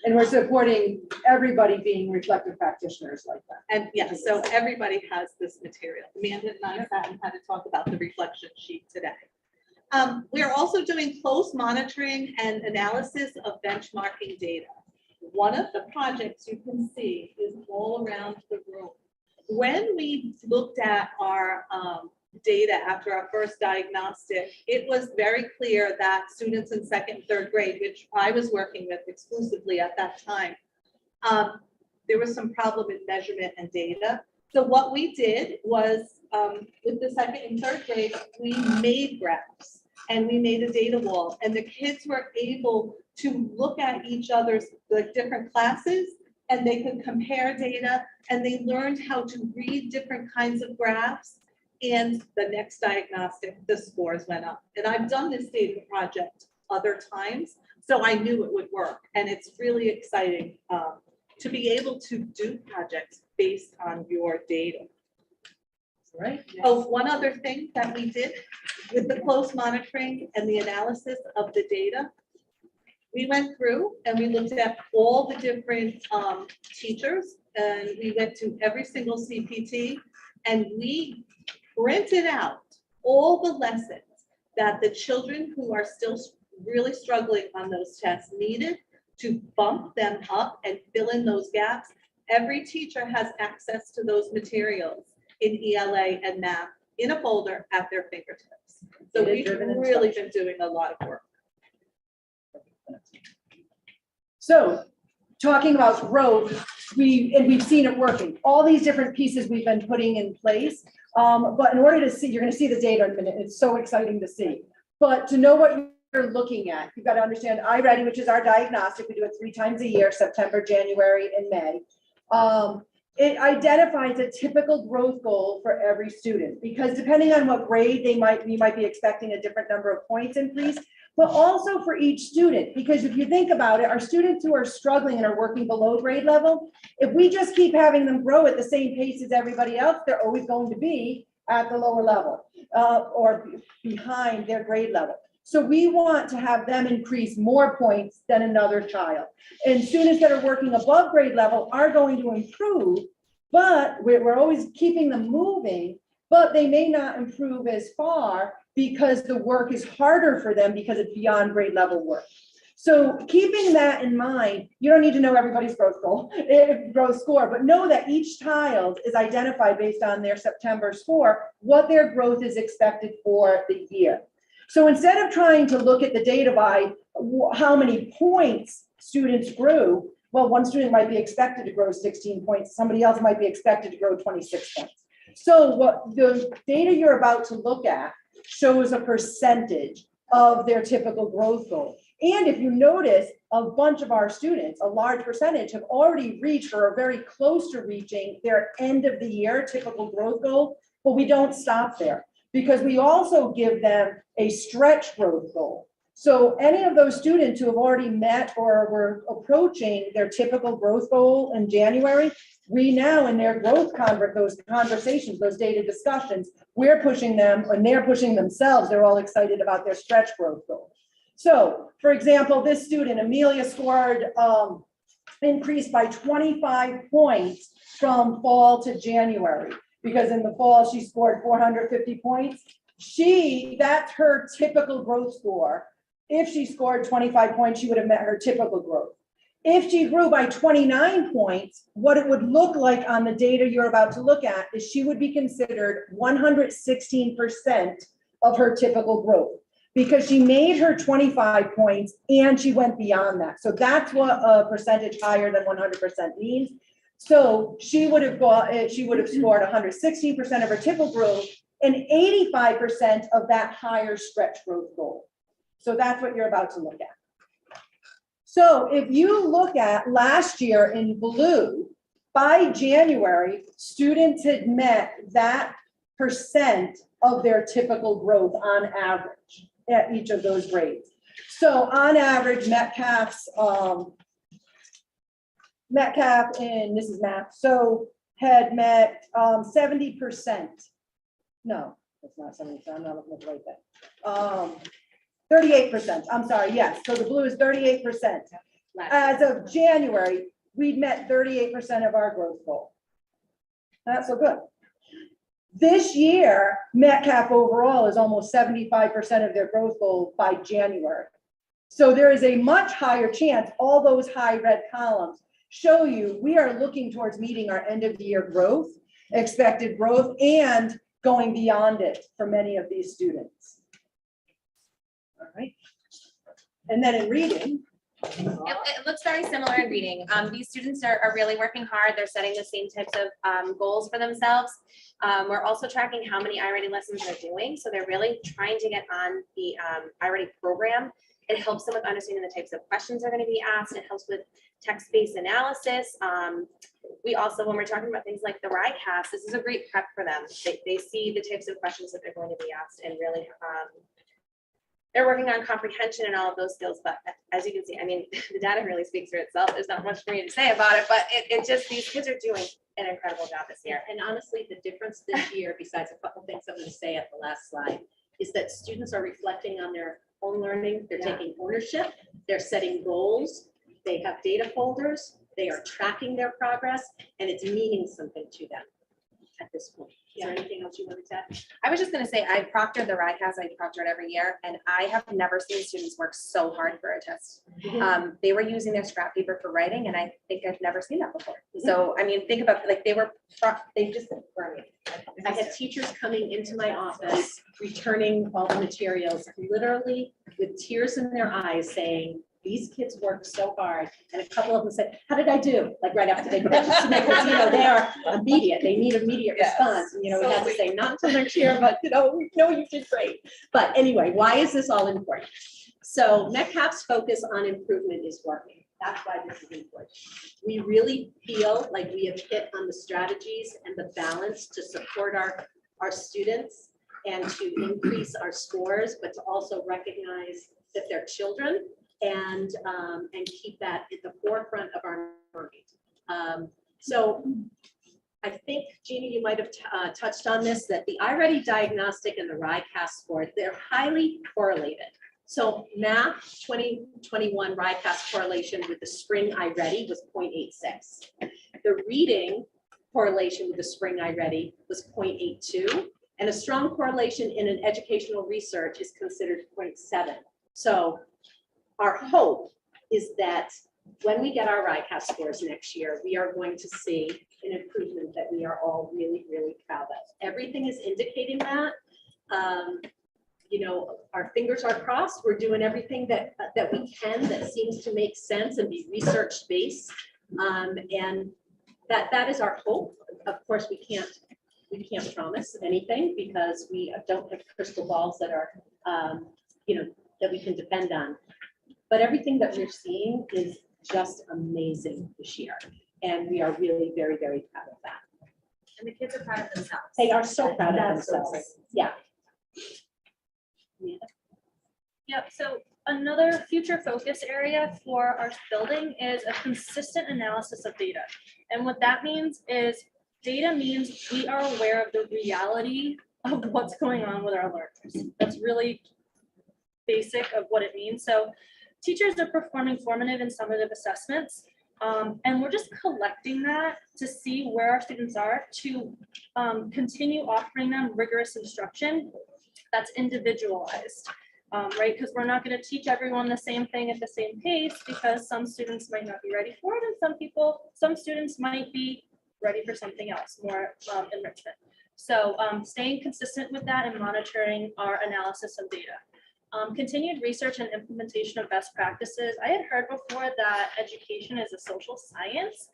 And we're supporting everybody being reflective practitioners like that. And yeah, so everybody has this material. Amanda and I sat and had to talk about the reflection sheet today. We are also doing close monitoring and analysis of benchmarking data. One of the projects you can see is all around the room. When we looked at our data after our first diagnostic, it was very clear that students in 2nd and 3rd grade, which I was working with exclusively at that time, there was some problem in measurement and data. So what we did was with the 2nd and 3rd grade, we made graphs and we made a data wall, and the kids were able to look at each other's different classes, and they could compare data, and they learned how to read different kinds of graphs. And the next diagnostic, the scores went up. And I've done this data project other times, so I knew it would work. And it's really exciting to be able to do projects based on your data. Right. Oh, one other thing that we did with the close monitoring and the analysis of the data, we went through and we looked at all the different teachers, and we went to every single CPT, and we printed out all the lessons that the children who are still really struggling on those tests needed to bump them up and fill in those gaps. Every teacher has access to those materials in ELA and math in a folder at their fingertips. So we've really been doing a lot of work. So talking about growth, we've seen it working. All these different pieces we've been putting in place. But in order to see, you're going to see the data in a minute. It's so exciting to see. But to know what you're looking at, you've got to understand iReady, which is our diagnostic. We do it 3 times a year, September, January, and May. It identifies a typical growth goal for every student, because depending on what grade we might be expecting a different number of points increase, but also for each student, because if you think about it, our students who are struggling and are working below grade level, if we just keep having them grow at the same pace as everybody else, they're always going to be at the lower level or behind their grade level. So we want to have them increase more points than another child. And students that are working above grade level are going to improve, but we're always keeping them moving, but they may not improve as far because the work is harder for them because it's beyond grade level work. So keeping that in mind, you don't need to know everybody's growth goal, growth score, but know that each child is identified based on their September score, what their growth is expected for the year. So instead of trying to look at the data by how many points students grew, well, one student might be expected to grow 16 points, somebody else might be expected to grow 26 points. So what the data you're about to look at shows a percentage of their typical growth goal. And if you notice, a bunch of our students, a large percentage, have already reached or are very close to reaching their end of the year typical growth goal, but we don't stop there, because we also give them a stretch growth goal. So any of those students who have already met or were approaching their typical growth goal in January, we now in their growth those conversations, those data discussions, we're pushing them and they're pushing themselves. They're all excited about their stretch growth goal. So for example, this student, Amelia, scored increased by 25 points from fall to January, because in the fall she scored 450 points. That's her typical growth score. If she scored 25 points, she would have met her typical growth. If she grew by 29 points, what it would look like on the data you're about to look at is she would be considered 116% of her typical growth, because she made her 25 points and she went beyond that. So that's what a percentage higher than 100% means. So she would have scored 116% of her typical growth and 85% of that higher stretch growth goal. So that's what you're about to look at. So if you look at last year in blue, by January, students had met that percent of their typical growth on average at each of those grades. So on average, Metcalf and this is math, so had met 70%. No, it's not 70%, I'm not looking at the right thing. 38%, I'm sorry, yes, so the blue is 38%. As of January, we'd met 38% of our growth goal. Not so good. This year, Metcalf overall is almost 75% of their growth goal by January. So there is a much higher chance, all those high red columns show you we are looking towards meeting our end of the year growth, expected growth, and going beyond it for many of these students. All right. And then in reading. It looks very similar in reading. These students are really working hard. They're setting the same types of goals for themselves. We're also tracking how many iWriting lessons they're doing. So they're really trying to get on the iWriting program. It helps them with understanding the types of questions they're going to be asked. It helps with text-based analysis. We also, when we're talking about things like the RICAS, this is a great prep for them. They see the types of questions that they're going to be asked and really they're working on comprehension and all of those skills, but as you can see, I mean, the data really speaks for itself. There's not much for me to say about it, but it just, these kids are doing an incredible job this year. And honestly, the difference this year, besides a couple things I'm going to say at the last slide, is that students are reflecting on their own learning. They're taking ownership. They're setting goals. They have data folders. They are tracking their progress, and it's meaning something to them at this point. Is there anything else you wanted to add? I was just going to say, I proctored the RICAS, I proctor it every year, and I have never seen students work so hard for a test. They were using their scrap paper for writing, and I think I've never seen that before. So, I mean, think about, like, they just were me. I had teachers coming into my office, returning all the materials, literally with tears in their eyes saying, these kids worked so hard. And a couple of them said, how did I do? Like right after they finished, because, they are immediate, they need immediate response. And, we had to say, not until next year, but, we know you did great. But anyway, why is this all important? So Metcalf's focus on improvement is working. That's why this is important. We really feel like we have hit on the strategies and the balance to support our students and to increase our scores, but to also recognize that they're children and keep that at the forefront of our mind. So I think, Jeannie, you might have touched on this, that the iReady diagnostic and the RICAS score, they're highly correlated. So math 2021 RICAS correlation with the spring iReady was 0.86. The reading correlation with the spring iReady was 0.82. And a strong correlation in an educational research is considered 0.7. So our hope is that when we get our RICAS scores next year, we are going to see an improvement that we are all really, really proud of. Everything is indicating that. Our fingers are crossed. We're doing everything that we can that seems to make sense and be research-based. And that is our hope. Of course, we can't promise anything because we don't have crystal balls that are, that we can depend on. But everything that we're seeing is just amazing this year. And we are really very, very proud of that. And the kids are proud of themselves. They are so proud of That's so themselves. Yeah. Yep, so Another future focus area for our building is a consistent analysis of data. And what that means is data means we are aware of the reality of what's going on with our learners. That's really basic of what it means. So teachers are performing formative and summative assessments, and we're just collecting that to see where our students are to continue offering them rigorous instruction that's individualized. Right, because we're not going to teach everyone the same thing at the same pace because some students might not be ready for it, and some students might be ready for something else, more enrichment. So staying consistent with that and monitoring our analysis of data. Continued research and implementation of best practices. I had heard before that education is a social science.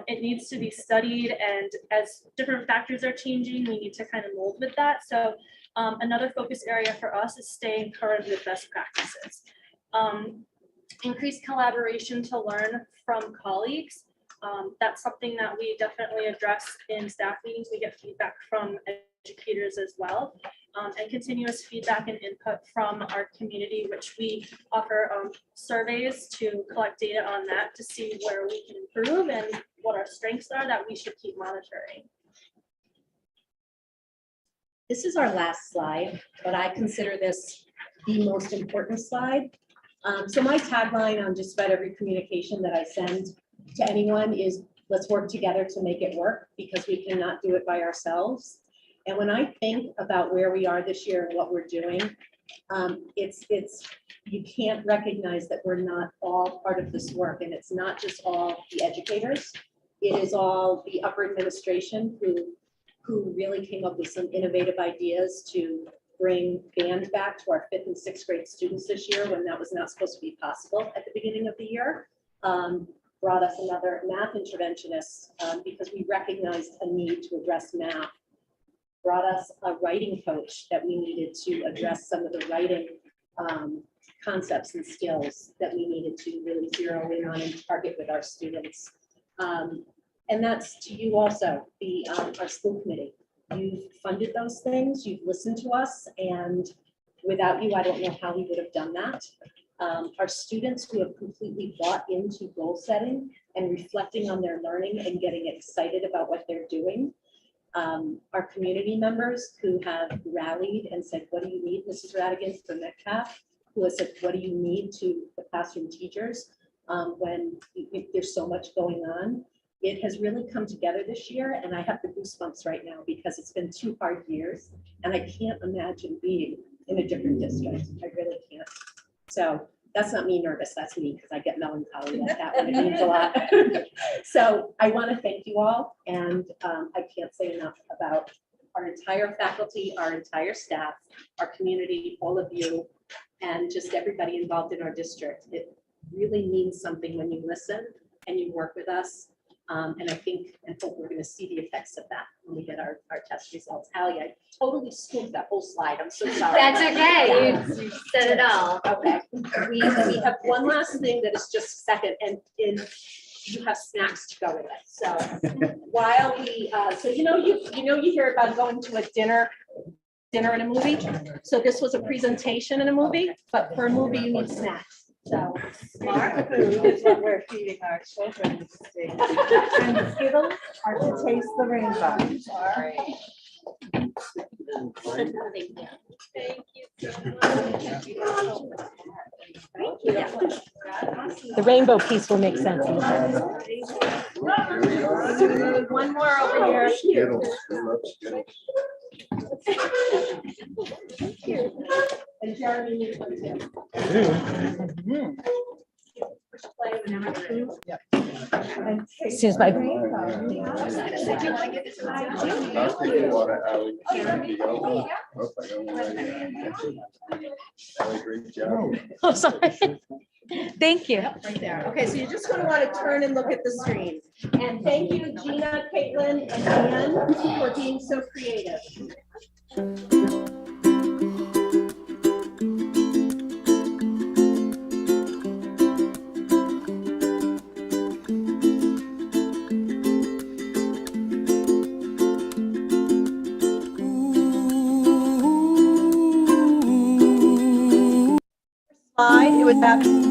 It needs to be studied, and as different factors are changing, we need to kind of mold with that. So another focus area for us is staying current with best practices. Increased collaboration to learn from colleagues. That's something that we definitely address in staff meetings. We get feedback from educators as well, and continuous feedback and input from our community, which we offer surveys to collect data on that to see where we can improve and what our strengths are that we should keep monitoring. This is our last slide, but I consider this the most important slide. So my tagline on just about every communication that I send to anyone is, let's work together to make it work, because we cannot do it by ourselves. And when I think about where we are this year and what we're doing, you can't recognize that we're not all part of this work. And it's not just all the educators. It is all the upper administration who really came up with some innovative ideas to bring band back to our 5th and 6th grade students this year, when that was not supposed to be possible at the beginning of the year. Brought us another math interventionist because we recognized a need to address math. Brought us a writing coach that we needed to address some of the writing concepts and skills that we needed to really zero in on and target with our students. And that's to you also, our school committee. You've funded those things, you've listened to us, and without you, I don't know how we would have done that. Our students who have completely bought into goal setting and reflecting on their learning and getting excited about what they're doing. Our community members who have rallied and said, what do you need, Mrs. Radigan, for Metcalf, who has said, what do you need, to the classroom teachers when there's so much going on. It has really come together this year, and I have the goosebumps right now because it's been 2 hard years, and I can't imagine being in a different district. I really can't. So that's not me nervous, that's me, because I get melancholy at that one. It means a lot. So I want to thank you all, and I can't say enough about our entire faculty, our entire staff, our community, all of you, and just everybody involved in our district. It really means something when you listen and you work with us. And I think and hope we're going to see the effects of that when we get our test results. Allie, I totally scooped that whole slide. I'm so sorry. That's okay. You said it all. Okay. We have one last thing that is just a second, and you have snacks to go with it. So while we, so you hear about going to a dinner in a movie. So this was a presentation in a movie, but for a movie you need snacks. So Smart food is what we're feeding our children these days. And the Skittles are to taste the rainbow. Thank you so much. thank you. The rainbow piece will make sense. One more over here. Skittles. I love Skittles. Thank you. And Jeremy, you come too. Excuse my. I'll take the water, Allie. Allie, great job. Oh, sorry. Thank you. Right there. Okay, so you're just going to want to turn and look at the screen. And thank you, Gina, Caitlin, and Ann, for being so creative. with that.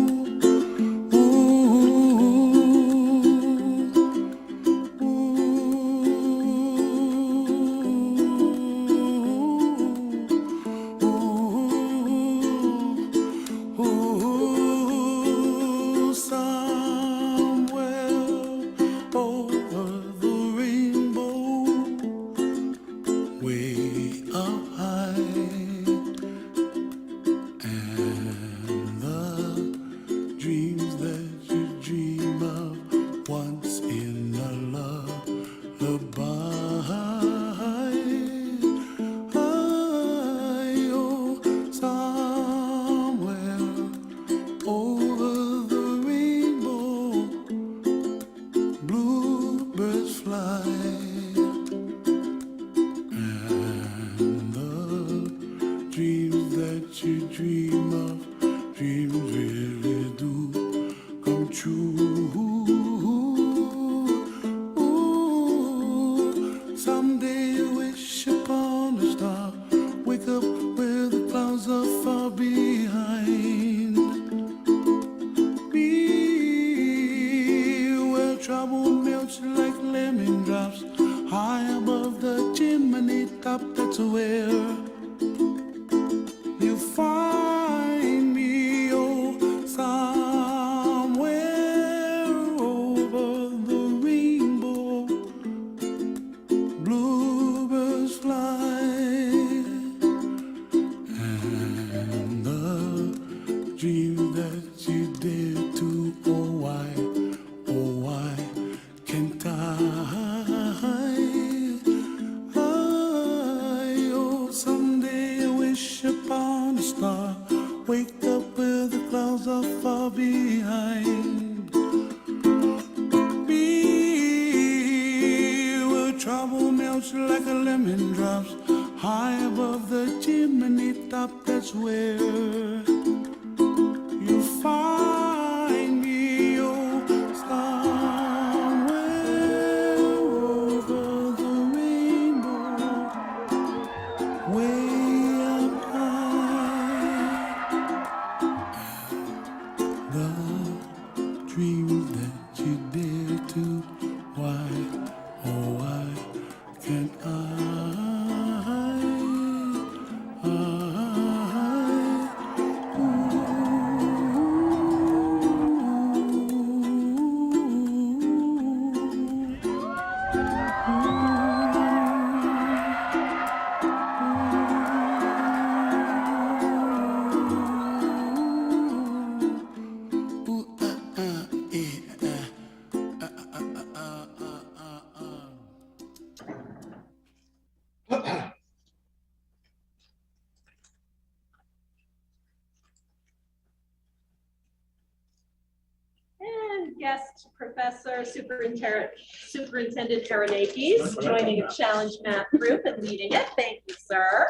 Guest professor, Superintendent Taranakis, joining a challenge math group and leading it. Thank you, sir.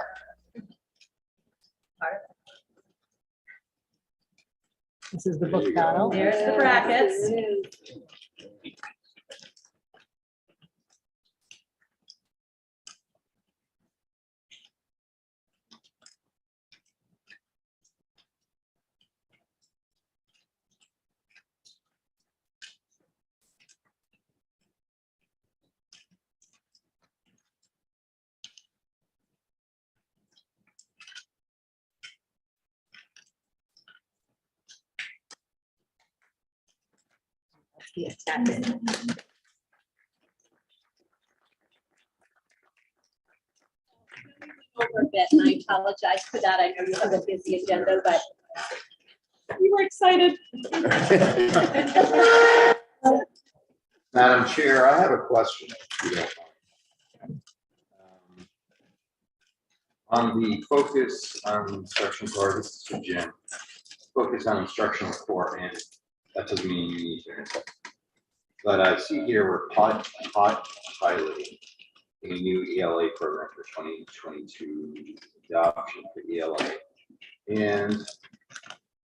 This is the book battle. There's the brackets. The attack. Over a bit, and I apologize for that. I know you have a busy agenda, but we were excited. Madam Chair, I have a question. If you don't mind. On the focus on instruction core, this is for Jim. Focus on instructional core, and that doesn't mean you need to. But I see here we're piloting a new ELA program for 2022 adoption for ELA. And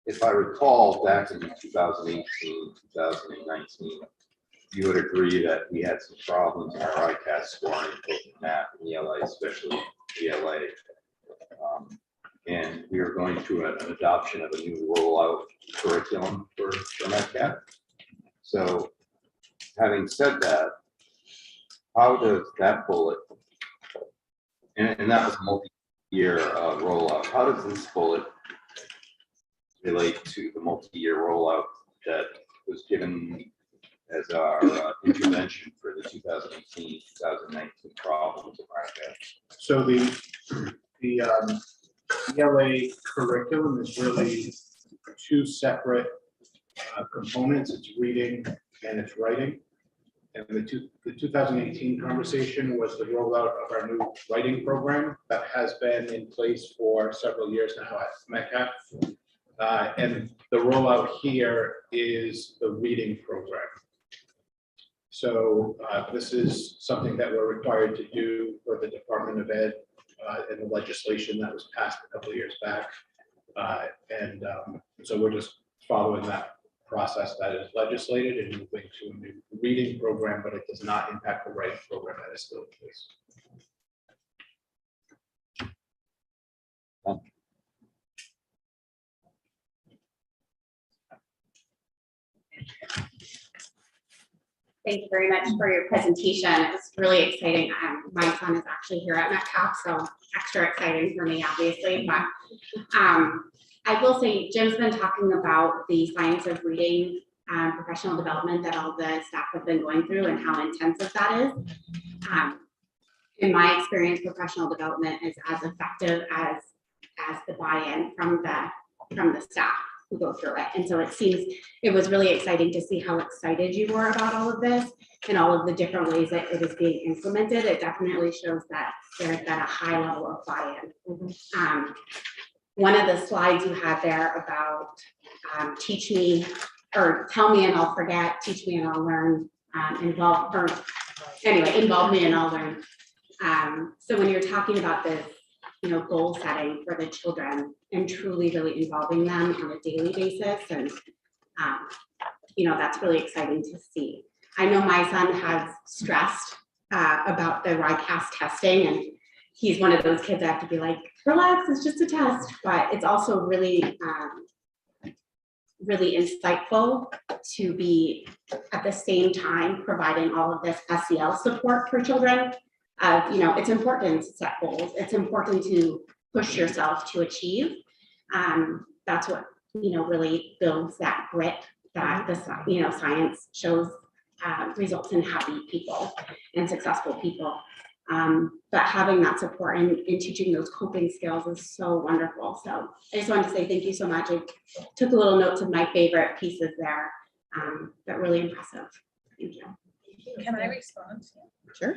if I recall, back in 2018, 2019, you would agree that we had some problems in our ICAS scoring, both in math and ELA, especially ELA. And we are going to an adoption of a new rollout curriculum for MTS. So having said that, how does that bullet, and that was multi-year rollout, how does this bullet relate to the multi-year rollout that was given as our intervention for the 2018-2019 problems of MTS? So the ELA curriculum is really two separate components. It's reading and it's writing. And the 2018 conversation was the rollout of our new writing program that has been in place for several years now at MECAP. And the rollout here is the reading program. So this is something that we're required to do for the Department of Ed in the legislation that was passed a couple of years back. So we're just following that process that is legislated and moving to a new reading program, but it does not impact the writing program that is still in place. Thank you very much for your presentation. It was really exciting. My son is actually here at MECAP, so extra exciting for me, obviously. But I will say, Jim's been talking about the science of reading professional development that all the staff have been going through and how intensive that is. In my experience, professional development is as effective as the buy-in from the staff who go through it. And so it was really exciting to see how excited you were about all of this and all of the different ways that it is being implemented. It definitely shows that there's been a high level of buy-in. One of the slides you had there about teach me or tell me and I'll forget, teach me and I'll learn, involve me and I'll learn. So when you're talking about this, goal setting for the children and truly really involving them on a daily basis. And, that's really exciting to see. I know my son has stressed about the RICAS testing, and he's one of those kids that have to be like, relax, it's just a test. But it's also really, really insightful to be at the same time providing all of this SEL support for children. It's important to set goals. It's important to push yourself to achieve. That's what, really builds that grit that the science shows results in happy people and successful people. But having that support and teaching those coping skills is so wonderful. So I just wanted to say thank you so much. I took a little notes of my favorite pieces there, but really impressive. Thank you. Can I respond? Sure.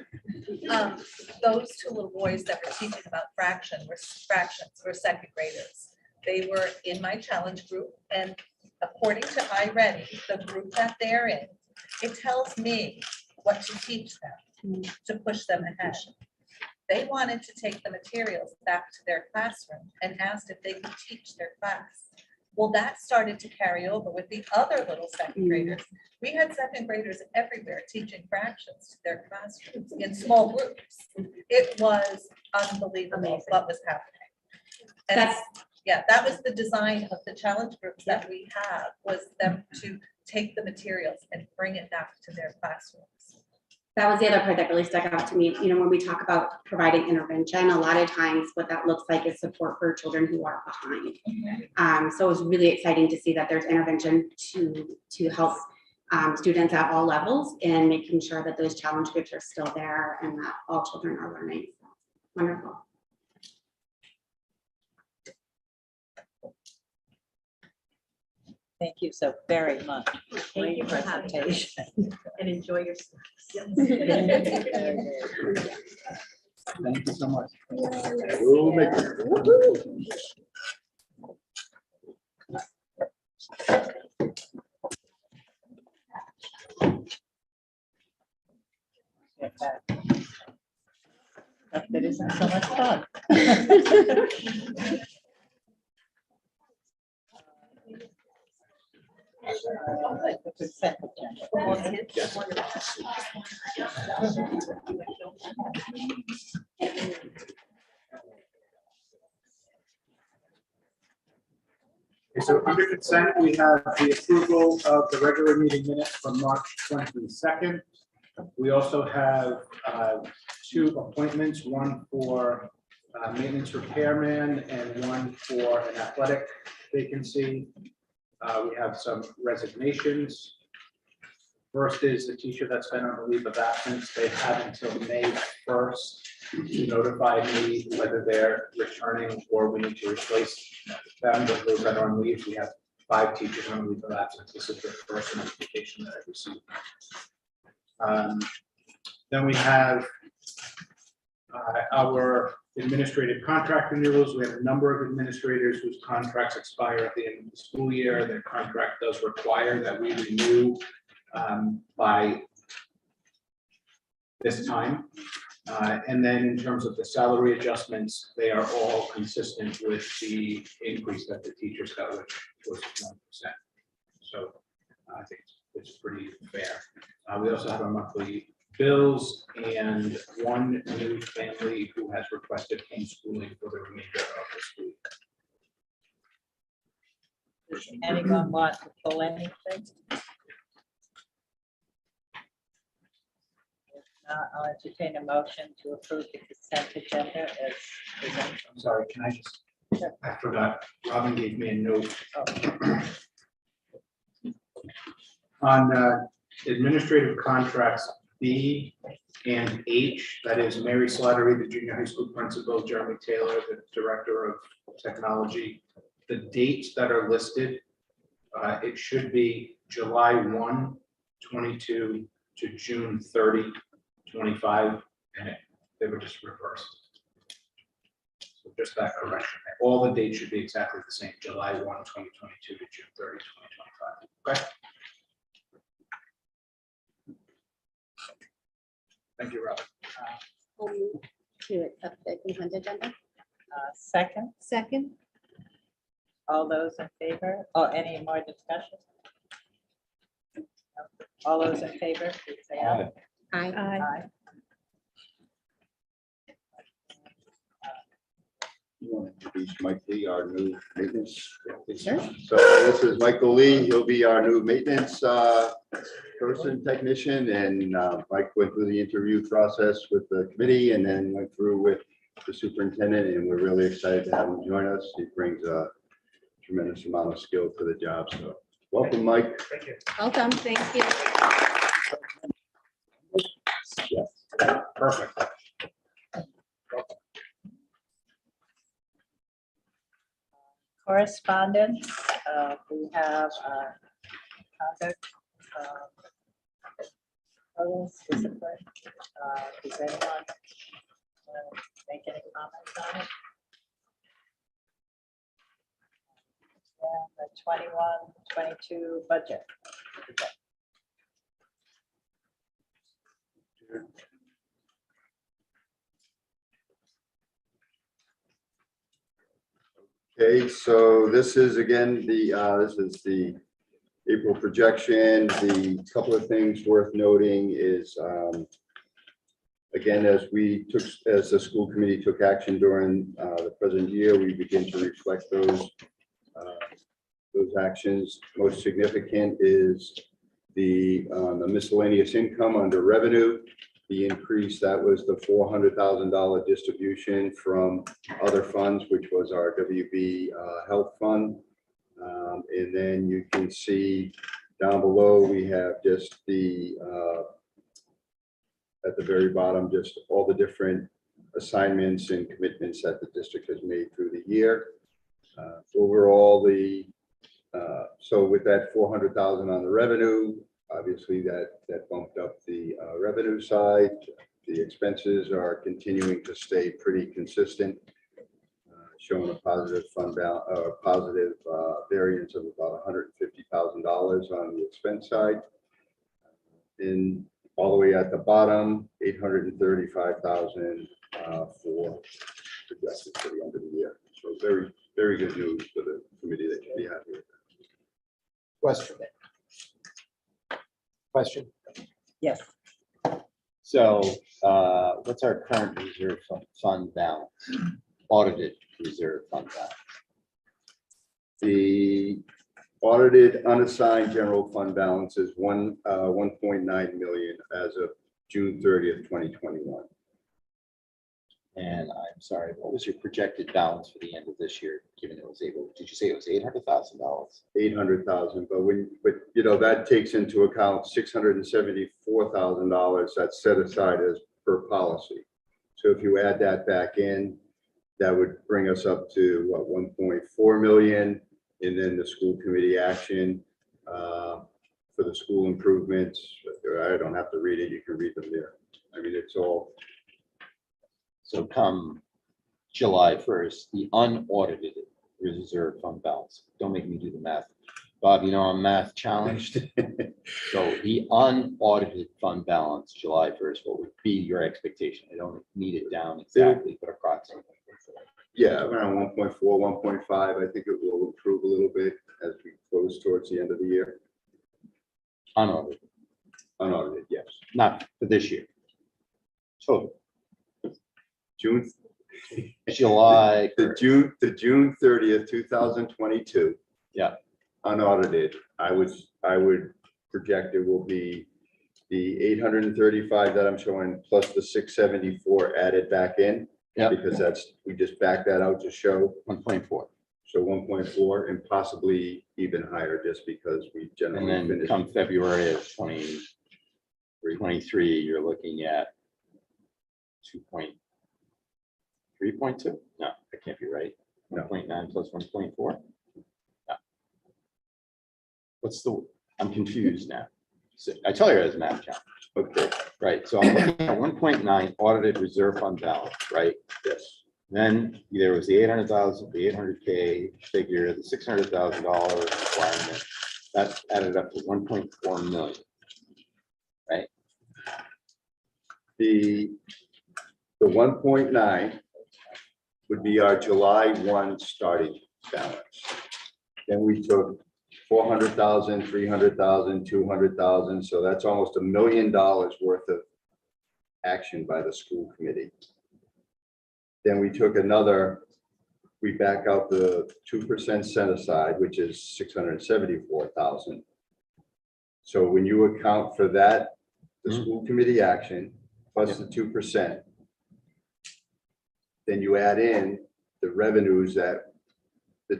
Those two little boys that were teaching about fractions were second graders. They were in my challenge group, and according to iReady, the group that they're in, it tells me what to teach them to push them ahead. They wanted to take the materials back to their classroom and asked if they could teach their class. Well, that started to carry over with the other little second graders. We had second graders everywhere teaching fractions to their classrooms in small groups. It was unbelievable what was happening. And that was the design of the challenge groups that we have, was them to take the materials and bring it back to their classrooms. That was the other part that really stuck out to me. When we talk about providing intervention, a lot of times what that looks like is support for children who are behind. So it was really exciting to see that there's intervention to help students at all levels and making sure that those challenge groups are still there and that all children are learning. So, wonderful. Thank you so very much. Thank you for having us. And enjoy your snacks. Thank you so much. That isn't so much fun. Okay, so under consent, we have the approval of the regular meeting minutes from March 22nd. We also have 2 appointments, one for maintenance repairman and one for an athletic vacancy. We have some resignations. First is the teacher that's been on a leave of absence. They have until May 1st to notify me whether they're returning or we need to replace them with those that are on leave. We have 5 teachers on leave of absence. This is the first notification that I received. Then we have our administrative contract renewals. We have a number of administrators whose contracts expire at the end of the school year. Their contract does require that we renew by this time. And then in terms of the salary adjustments, they are all consistent with the increase that the teachers got, which was 1%. So I think it's pretty fair. We also have a monthly bills and one new family who has requested homeschooling for the remainder of the school year. Does anyone want to pull anything? If not, I'll entertain a motion to approve the consent agenda as presented. I'm sorry, can I just, I forgot, Robin gave me a note. On administrative contracts B and H, that is Mary Slattery, the junior high school principal, Jeremy Taylor, the director of technology. The dates that are listed, it should be July 1, 22 to June 30, 25, and they were just reversed. So just that correction. All the dates should be exactly the same, July 1, 2022 to June 30, 2025. Okay. Thank you, Robin. To accept the consent agenda. Second, Second. all those in favor, or any more discussion? All those in favor, please say aye. Aye. Aye. You want to introduce Mike Lee, our new maintenance? Sure. So this is Michael Lee. He'll be our new maintenance person, technician, and Mike went through the interview process with the committee and then went through with the superintendent, and we're really excited to have him join us. He brings a tremendous amount of skill to the job. So welcome, Mike. Thank you. Welcome. Thank you. Yes. Perfect. Correspondence, we have conduct, others, discipline. Does anyone make any comments on it? Yeah, the 21-22 budget. Okay, so this is again this is the April projection. The couple of things worth noting is again, as the school committee took action during the present year, we begin to reflect those actions. Most significant is the miscellaneous income under revenue. The increase, that was the $400,000 distribution from other funds, which was our WB Health Fund. And then you can see down below, we have just the, at the very bottom, just all the different assignments and commitments that the district has made through the year. Overall, so with that 400,000 on the revenue, obviously that bumped up the revenue side. The expenses are continuing to stay pretty consistent, showing a positive fund balance, positive variance of about $150,000 on the expense side. And all the way at the bottom, $835,000 for projected for the end of the year. So very, very good news for the committee that should be happy with that. Question. Yes, So what's our current reserve fund balance? Audited reserve fund balance? The audited unassigned general fund balance is 1.9 million as of June 30th, 2021. And I'm sorry, what was your projected balance for the end of this year, given it was able, did you say it was $800,000? 800,000, but you know, that takes into account $674,000 that's set aside as per policy. So if you add that back in, that would bring us up to what, 1.4 million, and then the school committee action for the school improvements. I don't have to read it, you can read them there. I mean, it's all. So come July 1st, the unaudited reserve fund balance. Don't make me do the math. Bob, you know, I'm math challenged. So the unaudited fund balance, July 1st, what would be your expectation? I don't need it down exactly, but approximately. Yeah, around 1.4, 1.5. I think it will improve a little bit as we close towards the end of the year. Unaudited, Unaudited, yes. not for this year. Total. June, July. the June 30th, 2022. Yeah. Unaudited, I would project it will be the 835 that I'm showing plus the 674 added back in. Yeah. Because we just backed that out to show 1.4. So 1.4 and possibly even higher just because we And generally then finish. come February of 2023, you're looking at 3.2? No, that can't be right. No. 1.9 plus 1.4? No. What's I'm confused now. So I tell you as math challenge. Okay, Right, so I'm looking at 1.9 audited reserve fund balance, right? yes. Then there was the 800,000, the 800K figure, the $600,000 requirement. That added up to 1.4 million. The 1.9 would be our July 1 starting balance. Then we took 400,000, 300,000, 200,000. So that's almost $1 million worth of action by the school committee. Then we took we back out the 2% set aside, which is 674,000. So when you account for that, the school committee action plus the 2%, then you add in the revenues the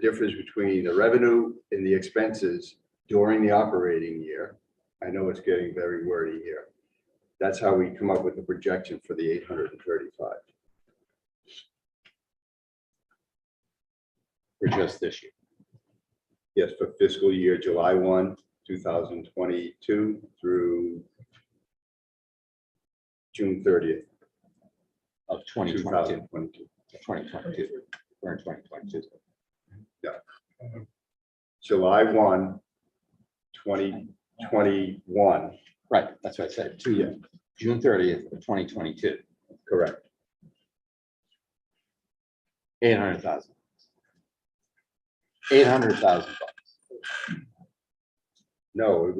difference between the revenue and the expenses during the operating year. I know it's getting very wordy here. That's how we come up with the projection for the 835. For just this year. Yes, for fiscal year July 1, 2022 through June 30th Of 2022. 2022. 2022. We're in 2022. July 1, 2021. Right, that's what I said, 2 years. June 30th of 2022. Correct. 800,000. 800,000 bucks. No,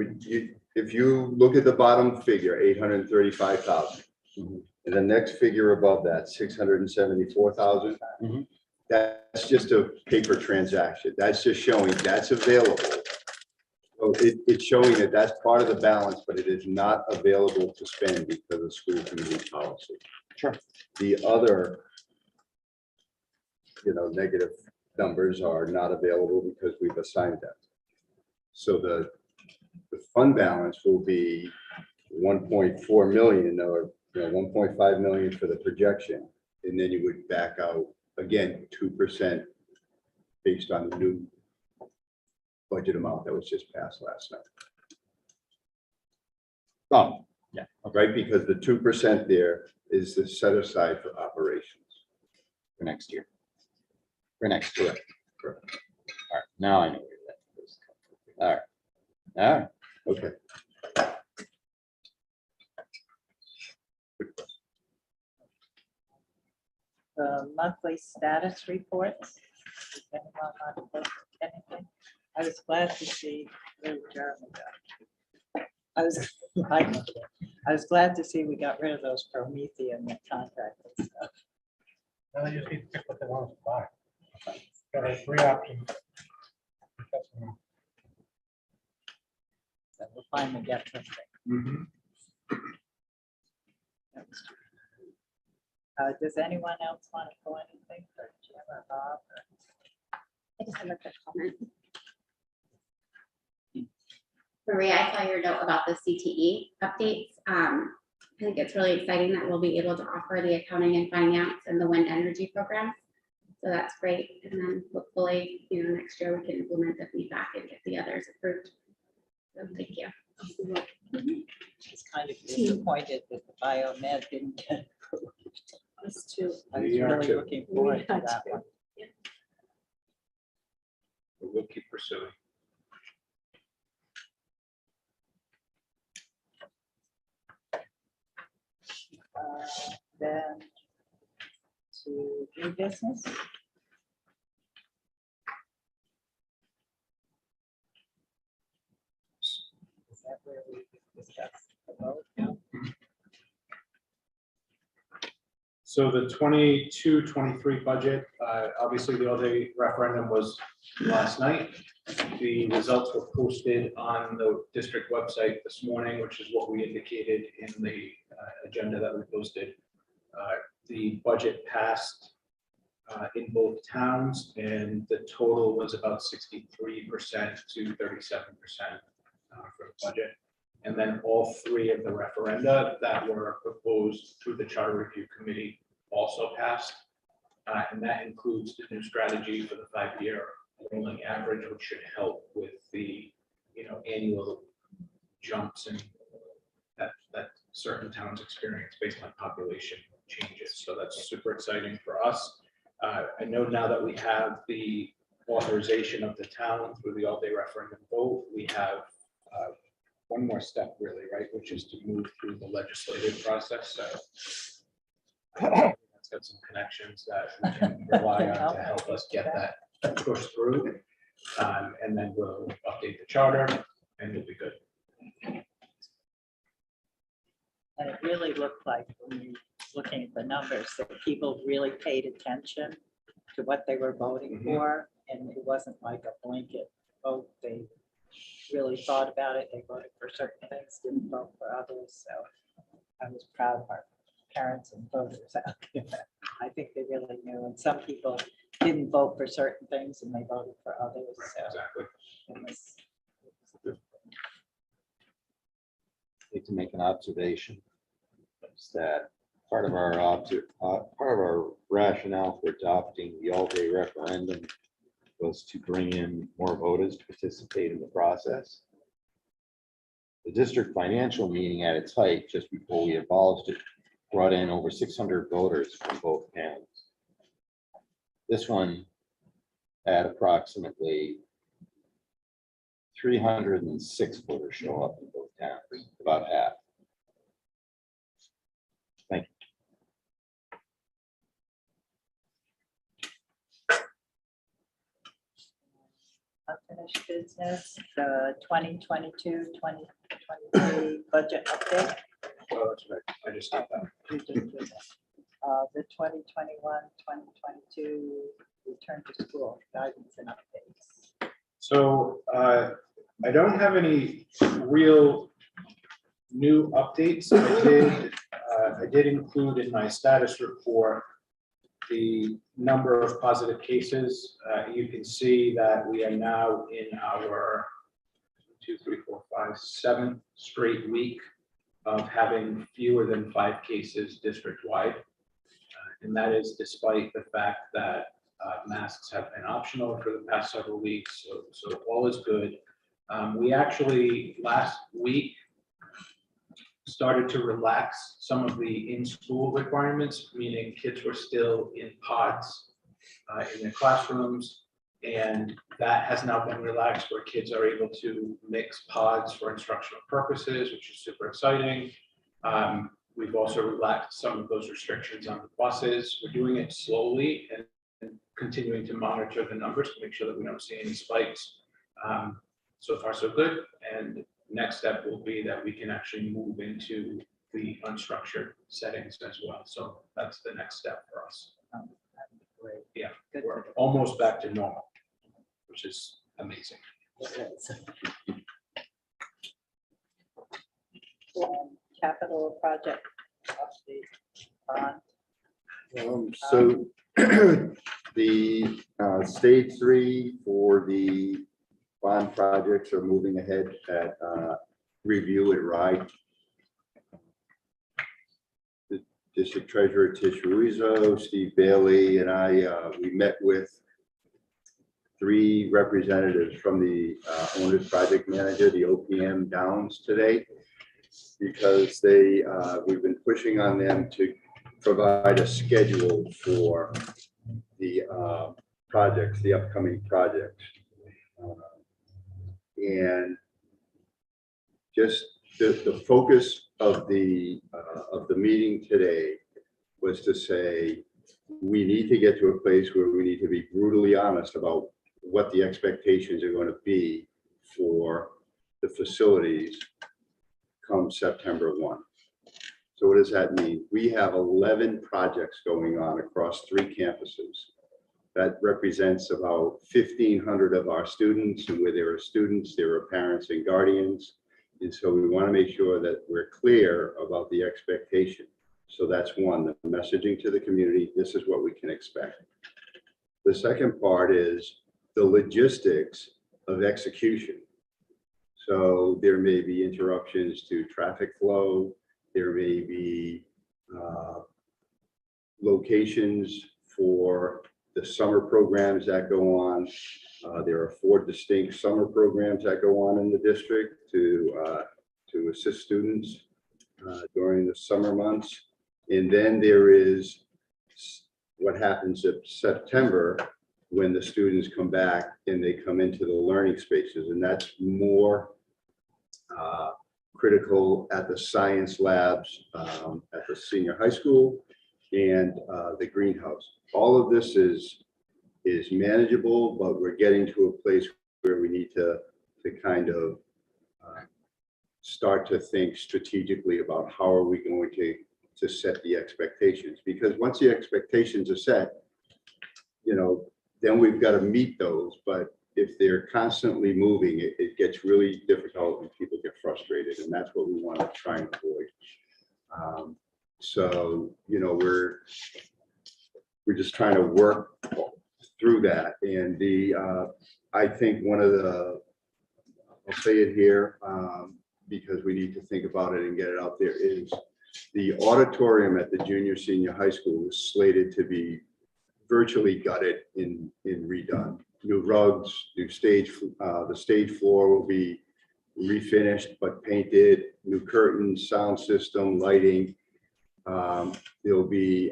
if you look at the bottom figure, 835,000. Mhm. And the next figure above that, 674,000. Mhm. That's just a paper transaction. That's just showing that's available. So it's showing that that's part of the balance, but it is not available to spend because of school committee policy. Sure. The other, negative numbers are not available because we've assigned them. So the fund balance will be 1.4 million or 1.5 million for the projection. And then you would back out again 2% based on the new budget amount that was just passed last night. Oh, yeah. Right, because the 2% there is the set aside for operations. For next year. For next year. Correct. All right, now I know where that is. All right. All right. Okay. The monthly status reports. Does anyone want to post anything? I was glad to see where Jeremy got. I was glad to see we got rid of those Promethean contracts and stuff. Now they just need to pick what they want to buy. Got 3 options. that we'll finally get something. Mhm. Does anyone else want to go anything for Jim or Bob? I just have a quick comment. Maria, I saw your note about the CTE updates. I think it's really exciting that we'll be able to offer the accounting and finance and the wind energy programs. So that's great. And then hopefully, next year we can implement the feedback and get the others approved. So thank you. She's kind of disappointed that the biomed didn't get approved. Us too. I was We are really too. looking forward to are that too. one. But we'll keep pursuing. Then to new business. Is that where we discussed the vote? No? So the 22-23 budget, obviously the all-day referendum was last night. The results were posted on the district website this morning, which is what we indicated in the agenda that we posted. The budget passed in both towns, and the total was about 63% to 37% for the budget. And then all three of the referenda that were proposed through the Charter Review Committee also passed. And that includes the new strategy for the 5-year rolling average, which should help with the annual jumps in that certain towns experience based on population changes. So that's super exciting for us. I know now that we have the authorization of the town through the all-day referendum vote, we have one more step really, right, which is to move through the legislative process. So it's got some connections that we can rely on to help us get that pushed through. And then we'll update the charter and we'll be good. And it really looked like, when you looking at the numbers, that people really paid attention to what they were voting for. And it wasn't like a blanket vote. They really thought about it. They voted for certain things, didn't vote for others. So I was proud of our parents and voters out there. I think they really knew. And some people didn't vote for certain things and they voted for others. So Exactly. it was Like to make an observation. Is that part of our rationale for adopting the all-day referendum was to bring in more voters to participate in the process. The district financial meeting at its height, just before we abolished it, brought in over 600 voters from both towns. This one had approximately 306 voters show up in both towns, about half. Thank you. unfinished business, the 2022-2023 budget update. Oh, that's right. I just got that. We just did that. The 2021-2022 return to school guidance and updates. So I don't have any real new updates. I did include in my status report the number of positive cases. You can see that we are now in our 7th straight week of having fewer than 5 cases district-wide. And that is despite the fact that masks have been optional for the past several weeks. So all is good. We actually last week started to relax some of the in-school requirements, meaning kids were still in pods in their classrooms. And that has now been relaxed where kids are able to mix pods for instructional purposes, which is super exciting. We've also relaxed some of those restrictions on the buses. We're doing it slowly and continuing to monitor the numbers to make sure that we don't see any spikes. So far, so good. And next step will be that we can actually move into the unstructured settings as well. So that's the next step for us. Great. Yeah, Good. we're almost back to normal, which is amazing. capital project of the bond. So the stage 3 for the bond projects are moving ahead at review at RIDE. The District Treasurer Tish Ruizo, Steve Bailey, and I, we met with 3 representatives from the owner's project manager, the OPM Downs today, because we've been pushing on them to provide a schedule for the projects, the upcoming projects. And just the focus of the meeting today was to say, we need to get to a place where we need to be brutally honest about what the expectations are going to be for the facilities come September 1. So what does that mean? We have 11 projects going on across 3 campuses. That represents about 1,500 of our students, and where there are students, there are parents and guardians. And so we want to make sure that we're clear about the expectation. So that's one, the messaging to the community, this is what we can expect. The second part is the logistics of execution. So there may be interruptions to traffic flow. There may be locations for the summer programs that go on. There are 4 distinct summer programs that go on in the district to assist students during the summer months. And then there is what happens in September when the students come back and they come into the learning spaces. And that's more critical at the science labs at the senior high school and the greenhouse. All of this is manageable, but we're getting to a place where we need to kind of start to think strategically about how are we going to set the expectations. Because once the expectations are set, then we've got to meet those. But if they're constantly moving, it gets really difficult and people get frustrated, and that's what we want to try and avoid. So, we're just trying to work through that. And I think one of the, I'll say it here because we need to think about it and get it out there, is the auditorium at the junior senior high school is slated to be virtually gutted and redone. New rugs, new stage, the stage floor will be refinished but painted, new curtains, sound system, lighting. There'll be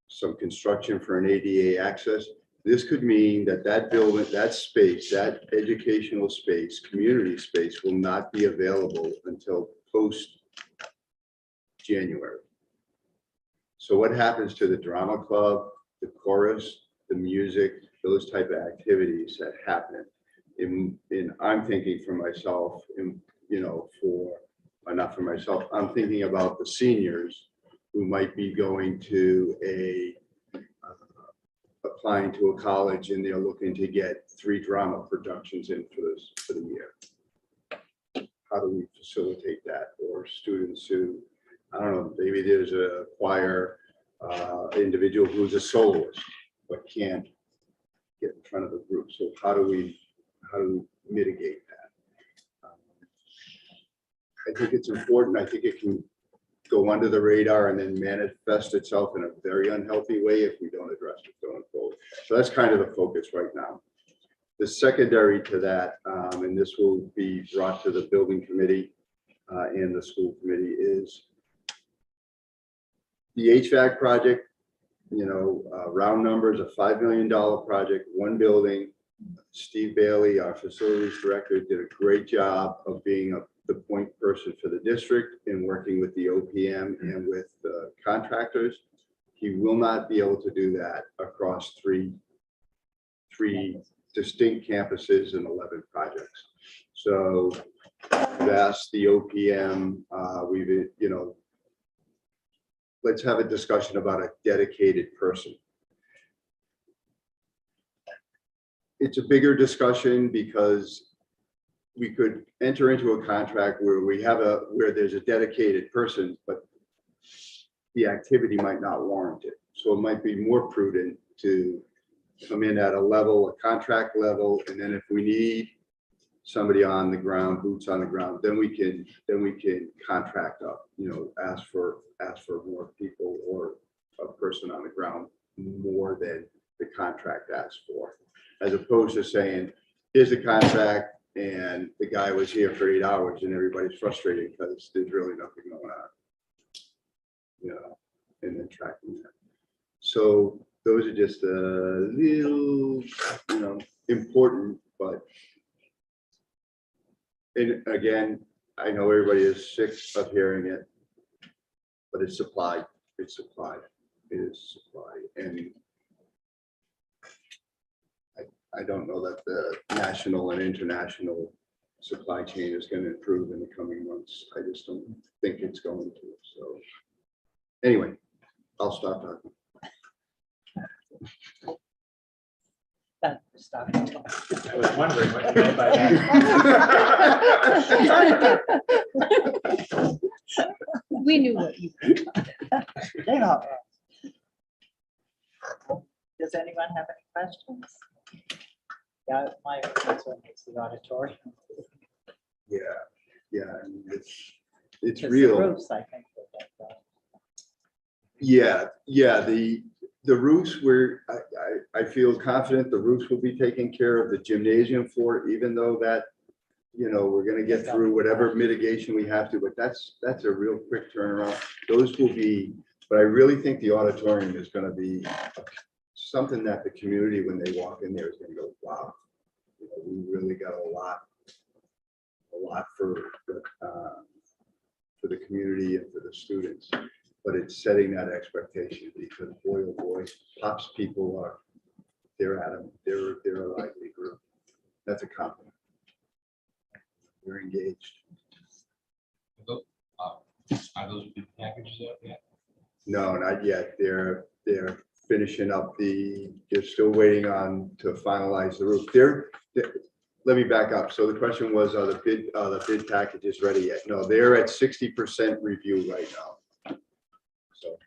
some construction for an ADA access. This could mean that building, that space, that educational space, community space will not be available until post-January. So what happens to the drama club, the chorus, the music, those type of activities that happen? And I'm thinking for myself, not for myself, I'm thinking about the seniors who might be going to applying to a college and they're looking to get 3 drama productions in for the year. How do we facilitate that? Or students who, I don't know, maybe there's a choir individual who's a soloist but can't get in front of the group. So how do we mitigate that? I think it's important. I think it can go under the radar and then manifest itself in a very unhealthy way if we don't address it going forward. So that's kind of the focus right now. The secondary to that, and this will be brought to the building committee and the school committee, is the HVAC project. Round numbers, a $5 million project, 1 building. Steve Bailey, our facilities director, did a great job of being the point person for the district and working with the OPM and with the contractors. He will not be able to do that across three distinct campuses and 11 projects. So I've asked the OPM, let's have a discussion about a dedicated person. It's a bigger discussion because, we could enter into a contract where where there's a dedicated person, but the activity might not warrant it. So it might be more prudent to come in at a contract level, and then if we need somebody on the ground, boots on the ground, then we can contract up, ask for more people or a person on the ground more than the contract asks for, as opposed to saying, here's the contract and the guy was here for 8 hours and everybody's frustrated because there's really nothing going on, and then tracking that. So those are just a little, important, but and again, I know everybody is sick of hearing it, but it's supplied. It's supplied. It is supplied. And I don't know that the national and international supply chain is going to improve in the coming months. I just don't think it's going to. So anyway, I'll stop talking. Stop. I was wondering what you meant by that. We knew what you. They know. Does anyone have any questions? Yeah, my first one is the auditorium. Yeah, and it's 'Cause the real. roofs, I think. Yeah, the roofs were, I feel confident the roofs will be taken care of, the gymnasium floor, even though that, we're gonna get through whatever mitigation we have to, but that's a real quick turnaround. Those will be, but I really think the auditorium is gonna be something that the community, when they walk in there, is gonna go, wow, we really got a lot for the community and for the students. But it's setting that expectation, because boy, oh boy, Pops people they're at them. They're a lively group. That's a compliment. They're engaged. Are those big packages out yet? No, not yet. They're finishing up they're still waiting to finalize the roof. Let me back up. So the question was, are the bid packages ready yet? No, they're at 60% review right now. So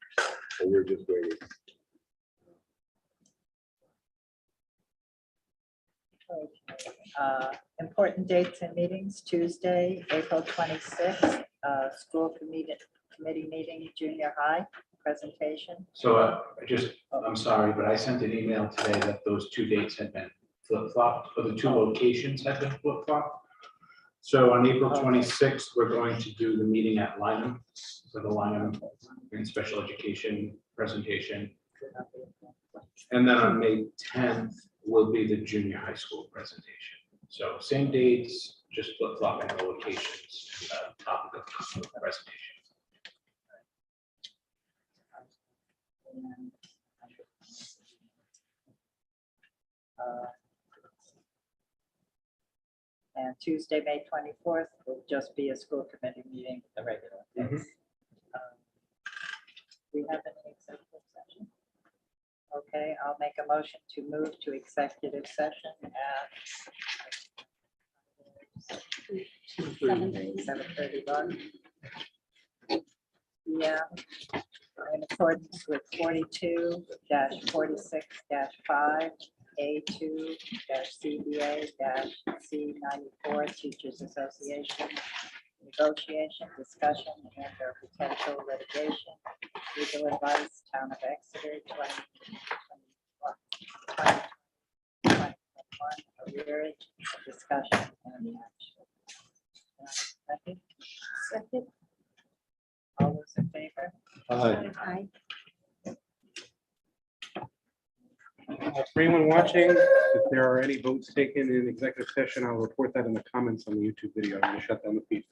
we're just waiting. Important dates and meetings: Tuesday, April 26th, school committee meeting, junior high presentation. So I'm sorry, but I sent an email today that those two dates had been flip-flopped, or the two locations had been flip-flopped. So on April 26th, we're going to do the meeting at Lynham, for the Lynham and special education presentation. And then on May 10th will be the junior high school presentation. So same dates, just flip-flopping the locations and the topic of the presentation. And Tuesday, May 24th will just be a school committee meeting, the regular days. We have any executive session? Okay, I'll make a motion to move to executive session at 7:31. Yeah, in accordance with 42-46-5, A2-CBA-C94 Teachers Association, negotiation, discussion, and or potential litigation, legal advice, Town of Exeter, 2021, arrearage, discussion, and action. Second. All those in favor? Aye. For anyone watching, if there are any votes taken in executive session, I'll report that in the comments on the YouTube video. I'm going to shut down the feed.